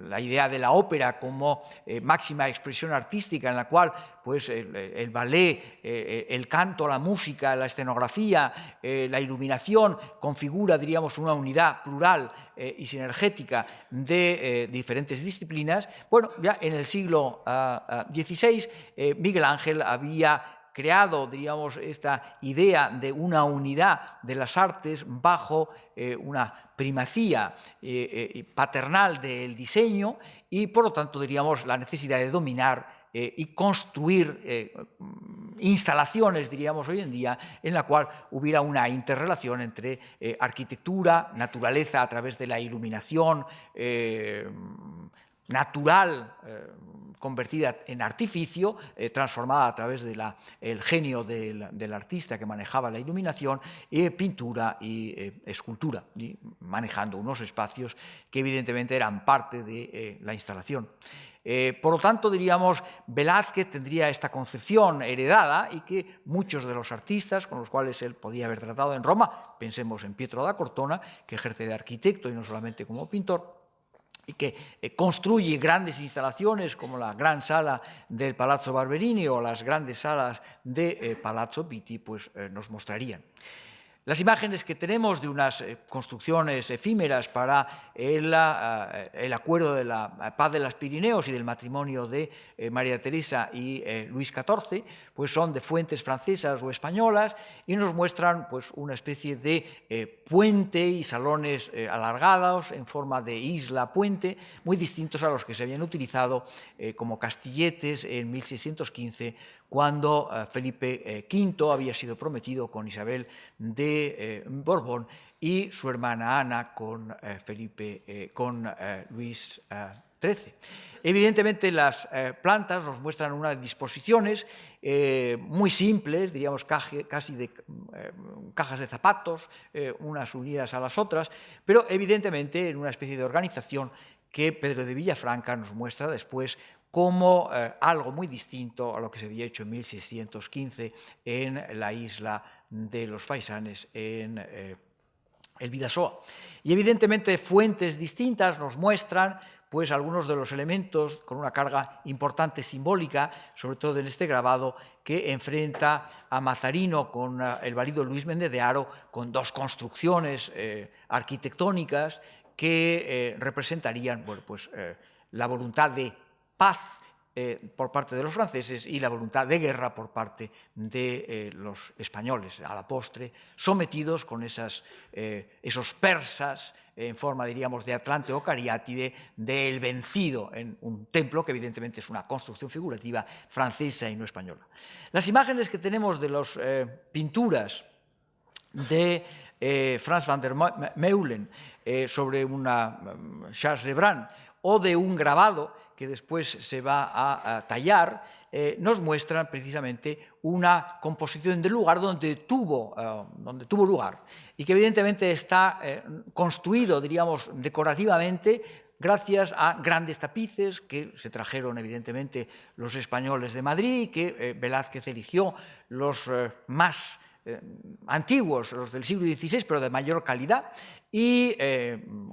la idea de la ópera como máxima expresión artística, en la cual pues, el ballet, el canto, la música, la escenografía, la iluminación configura, diríamos, una unidad plural y sinergética de diferentes disciplinas. Bueno, ya en el siglo XVI, Miguel Ángel había creado, diríamos, esta idea de una unidad de las artes bajo una primacía paternal del diseño y, por lo tanto, diríamos, la necesidad de dominar y construir instalaciones, diríamos hoy en día, en la cual hubiera una interrelación entre arquitectura, naturaleza a través de la iluminación natural, convertida en artificio, transformada a través del genio del artista que manejaba la iluminación, pintura y escultura, y manejando unos espacios que evidentemente eran parte de la instalación. Por lo tanto, diríamos, Velázquez tendría esta concepción heredada y que muchos de los artistas con los cuales él podía haber tratado en Roma, pensemos en Pietro da Cortona, que ejerce de arquitecto y no solamente como pintor, y que construye grandes instalaciones como la gran sala del Palazzo Barberini o las grandes salas de Palazzo Pitti, pues nos mostrarían. Las imágenes que tenemos de unas construcciones efímeras para el acuerdo de la paz de los Pirineos y del matrimonio de María Teresa y Luis XIV, pues son de fuentes francesas o españolas y nos muestran pues, una especie de puente y salones alargados en forma de isla-puente, muy distintos a los que se habían utilizado como castilletes en 1615, cuando Felipe V había sido prometido con Isabel de Borbón y su hermana Ana con Luis XIII. Evidentemente las plantas nos muestran unas disposiciones muy simples, diríamos casi de cajas de zapatos, unas unidas a las otras, pero evidentemente en una especie de organización que Pedro de Villafranca nos muestra después como algo muy distinto a lo que se había hecho en 1615 en la isla de los Faisanes en el Bidasoa. Y evidentemente fuentes distintas nos muestran pues algunos de los elementos con una carga importante simbólica, sobre todo en este grabado, que enfrenta a Mazarino con el válido Luis Méndez de Haro, con dos construcciones arquitectónicas que representarían bueno, pues, la voluntad de paz por parte de los franceses y la voluntad de guerra por parte de los españoles, a la postre, sometidos con esos persas en forma, diríamos, de Atlante o Cariátide, del vencido en un templo que evidentemente es una construcción figurativa francesa y no española. Las imágenes que tenemos de las pinturas de Frans van der Meulen sobre una Charles Lebrun o de un grabado que después se va a tallar, nos muestran precisamente una composición del lugar donde tuvo lugar y que evidentemente está construido, diríamos, decorativamente gracias a grandes tapices que se trajeron evidentemente los españoles de Madrid, que Velázquez eligió los más antiguos, los del siglo XVI, pero de mayor calidad, y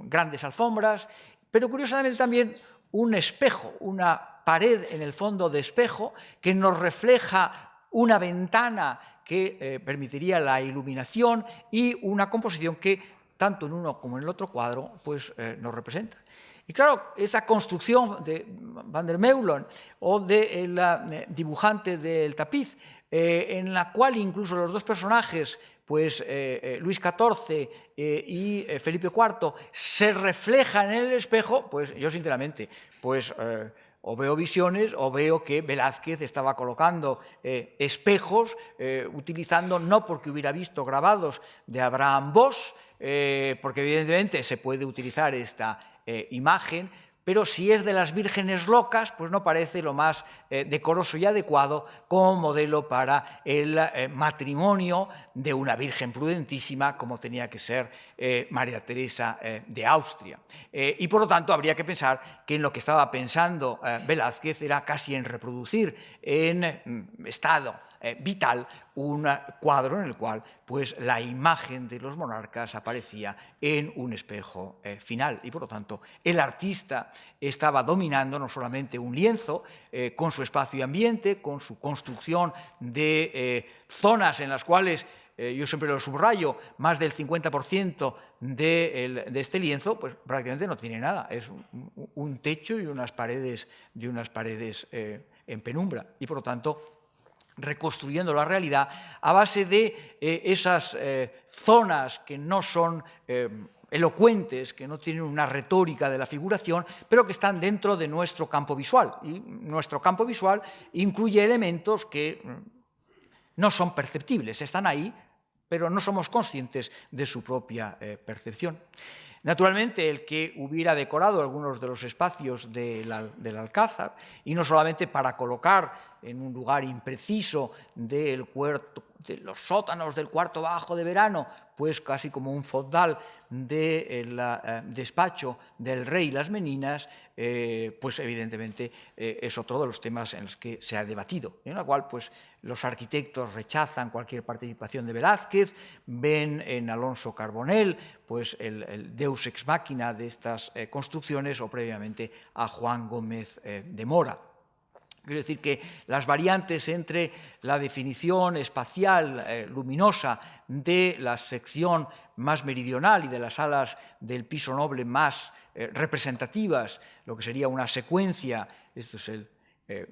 grandes alfombras, pero curiosamente también un espejo, una pared en el fondo de espejo que nos refleja una ventana que permitiría la iluminación y una composición que tanto en uno como en el otro cuadro pues, nos representa. Y claro, esa construcción de Van der Meulen o del dibujante del tapiz, en la cual incluso los dos personajes, pues Luis XIV y Felipe IV, se reflejan en el espejo, pues yo sinceramente, pues o veo visiones o veo que Velázquez estaba colocando espejos, utilizando no porque hubiera visto grabados de Abraham Bosch, porque evidentemente se puede utilizar esta imagen, pero si es de las vírgenes locas, pues no parece lo más decoroso y adecuado como modelo para el matrimonio de una virgen prudentísima como tenía que ser María Teresa de Austria. Y por lo tanto habría que pensar que en lo que estaba pensando Velázquez era casi en reproducir en estado vital un cuadro en el cual pues, la imagen de los monarcas aparecía en un espejo final y por lo tanto el artista estaba dominando no solamente un lienzo con su espacio y ambiente, con su construcción de zonas en las cuales yo siempre lo subrayo, más del 50% de este lienzo, pues prácticamente no tiene nada, es un techo y unas paredes en penumbra y por lo tanto reconstruyendo la realidad a base de esas zonas que no son elocuentes, que no tienen una retórica de la figuración, pero que están dentro de nuestro campo visual. Y nuestro campo visual incluye elementos que no son perceptibles, están ahí, pero no somos conscientes de su propia percepción. Naturalmente, el que hubiera decorado algunos de los espacios del Alcázar, y no solamente para colocar en un lugar impreciso de los sótanos del cuarto bajo de verano, pues casi como un fondal del despacho del rey y las meninas, pues evidentemente es otro de los temas en los que se ha debatido, en la cual pues, los arquitectos rechazan cualquier participación de Velázquez, ven en Alonso Carbonell pues, el deus ex machina de estas construcciones o previamente a Juan Gómez de Mora. Es decir, que las variantes entre la definición espacial luminosa de la sección más meridional y de las alas del piso noble más representativas, lo que sería una secuencia, esto es el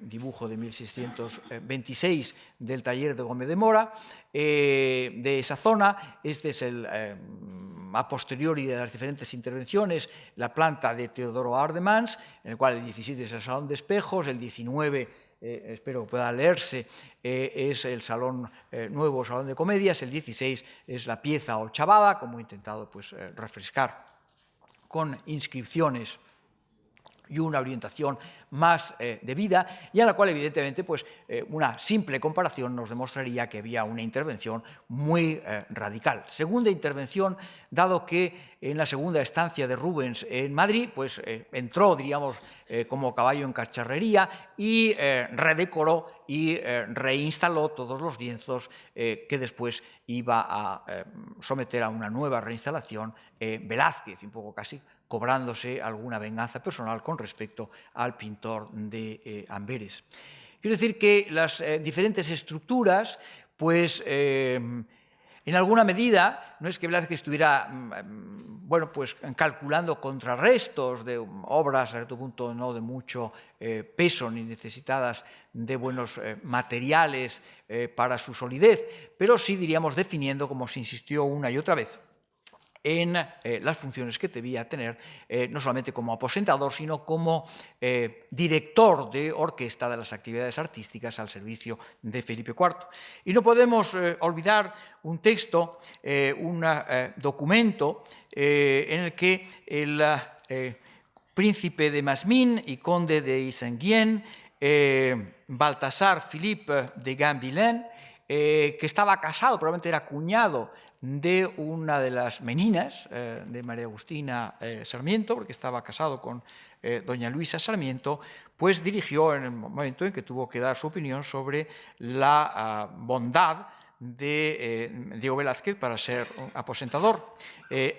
dibujo de 1626 del taller de Gómez de Mora, de esa zona. Este es el a posteriori de las diferentes intervenciones, la planta de Teodoro Ardemans, en el cual el 17 es el Salón de Espejos, el 19, espero que pueda leerse, es el Salón Nuevo Salón de Comedias, el 16 es la pieza ochavada, como he intentado pues, refrescar con inscripciones y una orientación más de vida, y a la cual evidentemente pues, una simple comparación nos demostraría que había una intervención muy radical. Segunda intervención, dado que en la segunda estancia de Rubens en Madrid pues, entró, diríamos, como caballo en cacharrería y redecoró y reinstaló todos los lienzos que después iba a someter a una nueva reinstalación Velázquez, un poco casi cobrándose alguna venganza personal con respecto al pintor de Amberes. Quiero decir que las diferentes estructuras, pues, en alguna medida, no es que Velázquez estuviera bueno, pues, calculando contrarrestos de obras, a cierto punto, no de mucho peso ni necesitadas de buenos materiales para su solidez, pero sí, diríamos, definiendo, como se insistió una y otra vez, en las funciones que debía tener, no solamente como aposentador, sino como director de orquesta de las actividades artísticas al servicio de Felipe IV. Y no podemos olvidar un texto, un documento en el que el príncipe de Masmin y conde de Isenguien, Baltasar Philippe de Gambillon, que estaba casado, probablemente era cuñado de una de las meninas de María Agustina Sarmiento, porque estaba casado con doña Luisa Sarmiento, pues dirigió en el momento en que tuvo que dar su opinión sobre la bondad de Diego Velázquez para ser aposentador.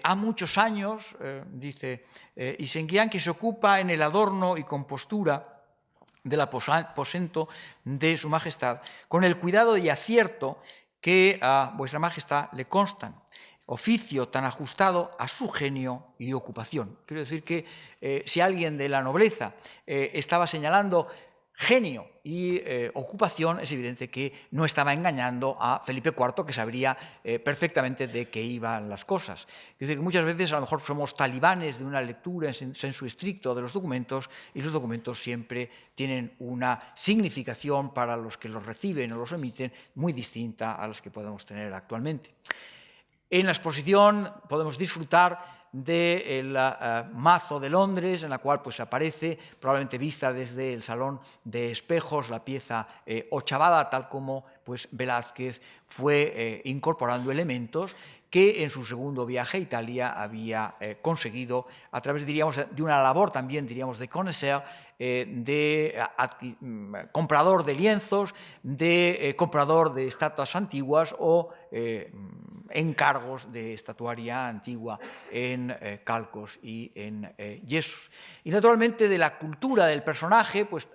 Ha muchos años, dice Isenguien, que se ocupa en el adorno y compostura del aposento de su majestad, con el cuidado y acierto que a vuestra majestad le constan, oficio tan ajustado a su genio y ocupación. Quiero decir que si alguien de la nobleza estaba señalando genio y ocupación, es evidente que no estaba engañando a Felipe IV, que sabría perfectamente de qué iban las cosas. Es decir, que muchas veces a lo mejor somos talibanes de una lectura en sensu estricto de los documentos, y los documentos siempre tienen una significación para los que los reciben o los emiten muy distinta a las que podemos tener actualmente. En la exposición podemos disfrutar del mazo de Londres, en la cual pues, aparece, probablemente vista desde el Salón de Espejos, la pieza ochavada, tal como pues, Velázquez fue incorporando elementos que en su segundo viaje a Italia había conseguido a través, diríamos, de una labor también, diríamos, de connoisseur, de comprador de lienzos, de comprador de estatuas antiguas o encargos de estatuaria antigua en calcos y en yesos. Y naturalmente de la cultura del personaje, pues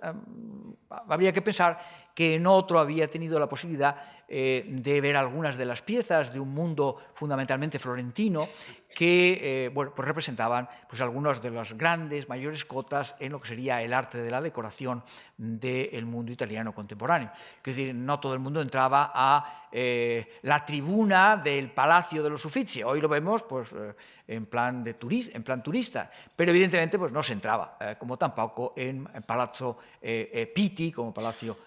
habría que pensar que en otro había tenido la posibilidad de ver algunas de las piezas de un mundo fundamentalmente florentino que bueno, pues representaban pues, algunas de las grandes, mayores cotas en lo que sería el arte de la decoración del mundo italiano contemporáneo. Es decir, no todo el mundo entraba a la tribuna del Palacio de los Uffizi. Hoy lo vemos pues, en plan turista, pero evidentemente pues, no se entraba, como tampoco en Palazzo Pitti, como Palacio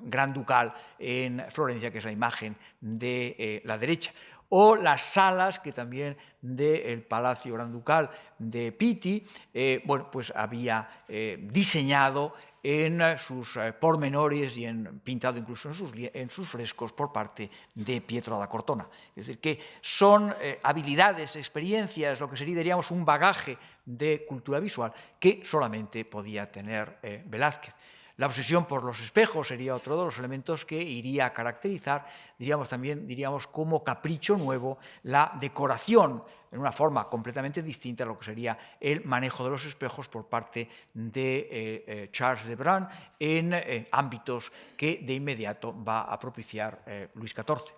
Gran Ducal en Florencia, que es la imagen de la derecha, o las salas que también del Palacio Gran Ducal de Pitti, bueno, pues había diseñado en sus pormenores y pintado incluso en sus frescos por parte de Pietro da Cortona. Es decir, que son habilidades, experiencias, lo que sería, diríamos, un bagaje de cultura visual que solamente podía tener Velázquez. La obsesión por los espejos sería otro de los elementos que iría a caracterizar, diríamos, como capricho nuevo, la decoración en una forma completamente distinta a lo que sería el manejo de los espejos por parte de Charles de Brun en ámbitos que de inmediato va a propiciar Luis XIV.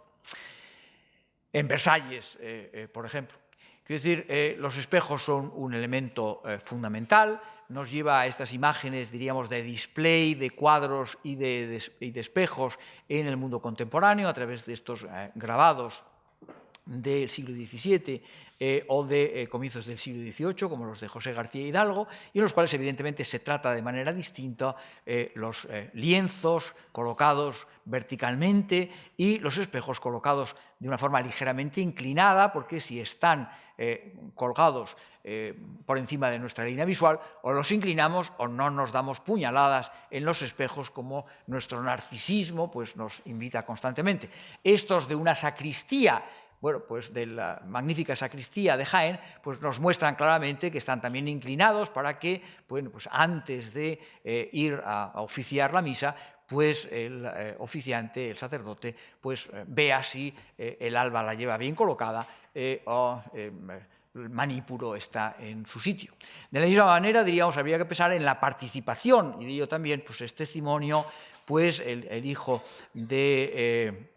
En Versalles, por ejemplo. Quiero decir, los espejos son un elemento fundamental, nos lleva a estas imágenes, diríamos, de display, de cuadros y de espejos en el mundo contemporáneo, a través de estos grabados del siglo XVII o de comienzos del siglo XVIII, como los de José García Hidalgo, y en los cuales evidentemente se trata de manera distinta los lienzos colocados verticalmente y los espejos colocados de una forma ligeramente inclinada, porque si están colgados por encima de nuestra línea visual, o los inclinamos o no nos damos puñaladas en los espejos, como nuestro narcisismo pues, nos invita constantemente. Estos de una sacristía, bueno, pues de la magnífica sacristía de Jaén, pues nos muestran claramente que están también inclinados para que, bueno, pues antes de ir a oficiar la misa, pues el oficiante, el sacerdote, pues vea si el alba la lleva bien colocada o el manípulo está en su sitio. De la misma manera, diríamos, habría que pensar en la participación, y de ello también pues, es testimonio pues, el hijo de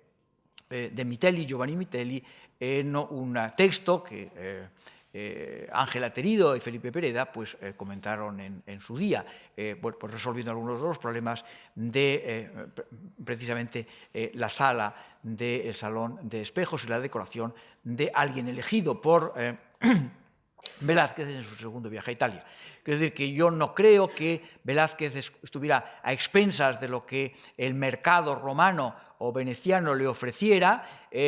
Mitelli, Giovanni Mitelli, en un texto que Ángela Terido y Felipe Pereda pues, comentaron en su día, pues resolviendo algunos de los problemas de precisamente la sala del Salón de Espejos y la decoración de alguien elegido por Velázquez en su segundo viaje a Italia. Quiero decir que yo no creo que Velázquez estuviera a expensas de lo que el mercado romano o veneciano le ofreciera,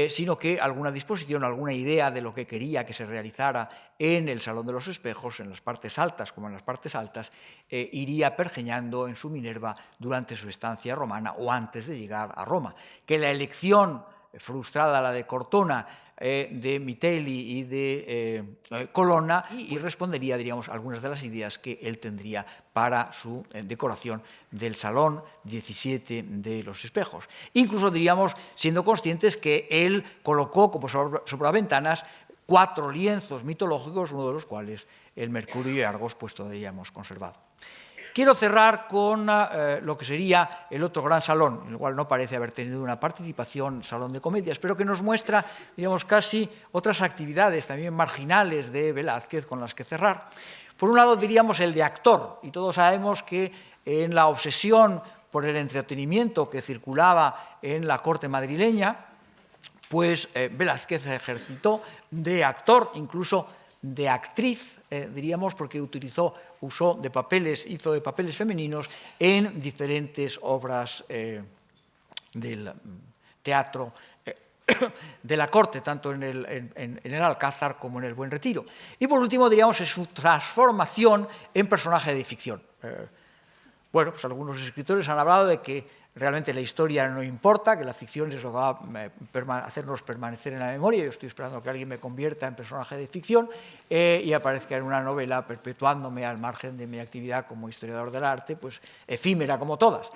sino que alguna disposición, alguna idea de lo que quería que se realizara en el Salón de los Espejos, en las partes altas como en las partes altas, iría pergeñando en su Minerva durante su estancia romana o antes de llegar a Roma. Que la elección frustrada, la de Cortona, de Mitelli y de Colonna, y respondería, diríamos, algunas de las ideas que él tendría para su decoración del Salón 17 de los Espejos. Incluso, diríamos, siendo conscientes que él colocó como sopraventanas 4 lienzos mitológicos, uno de los cuales el Mercurio y Argos pues todavía hemos conservado. Quiero cerrar con lo que sería el otro gran salón, en el cual no parece haber tenido una participación, Salón de Comedias, pero que nos muestra, digamos, casi otras actividades también marginales de Velázquez con las que cerrar. Por un lado, diríamos el de actor, y todos sabemos que en la obsesión por el entretenimiento que circulaba en la corte madrileña, pues Velázquez ejercitó de actor, incluso de actriz, diríamos, porque hizo de papeles femeninos en diferentes obras del teatro de la corte, tanto en el Alcázar como en el Buen Retiro. Y por último, diríamos, es su transformación en personaje de ficción. Bueno, pues algunos escritores han hablado de que realmente la historia no importa, que la ficción es lo que va a hacernos permanecer en la memoria. Yo estoy esperando que alguien me convierta en personaje de ficción y aparezca en una novela perpetuándome al margen de mi actividad como historiador del arte, pues efímera como todas.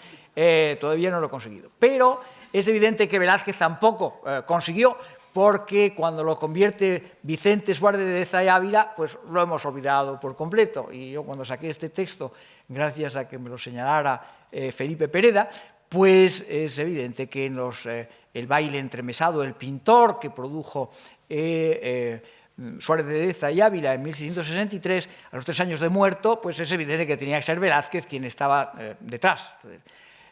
Todavía no lo he conseguido. Pero es evidente que Velázquez tampoco consiguió, porque cuando lo convierte Vicente Suárez de Deza y Ávila, pues lo hemos olvidado por completo. Y yo cuando saqué este texto, gracias a que me lo señalara Felipe Pereda, pues es evidente que el baile entremesado, el pintor que produjo Suárez de Deza y Ávila en 1663, a los 3 años de muerto, pues es evidente que tenía que ser Velázquez quien estaba detrás.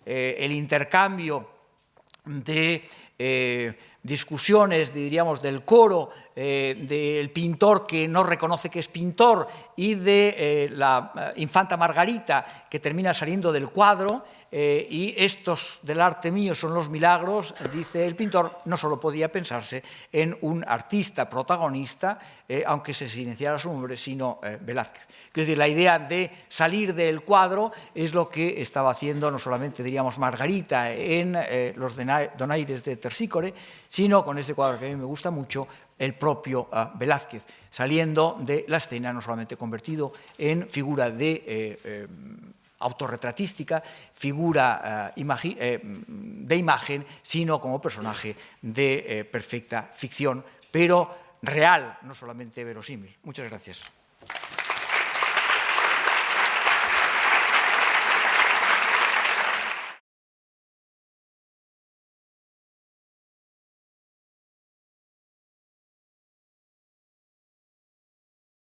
El intercambio de discusiones, diríamos, del coro, del pintor que no reconoce que es pintor y de la infanta Margarita que termina saliendo del cuadro, y estos del arte mío son los milagros, dice el pintor, no solo podía pensarse en un artista protagonista, aunque se silenciara su nombre, sino Velázquez. Es decir, la idea de salir del cuadro es lo que estaba haciendo no solamente, diríamos, Margarita en los donaires de Terpsícore, sino con este cuadro que a mí me gusta mucho, el propio Velázquez, saliendo de la escena, no solamente convertido en figura de autorretratística, figura de imagen, sino como personaje de perfecta ficción, pero real, no solamente verosímil. Muchas gracias.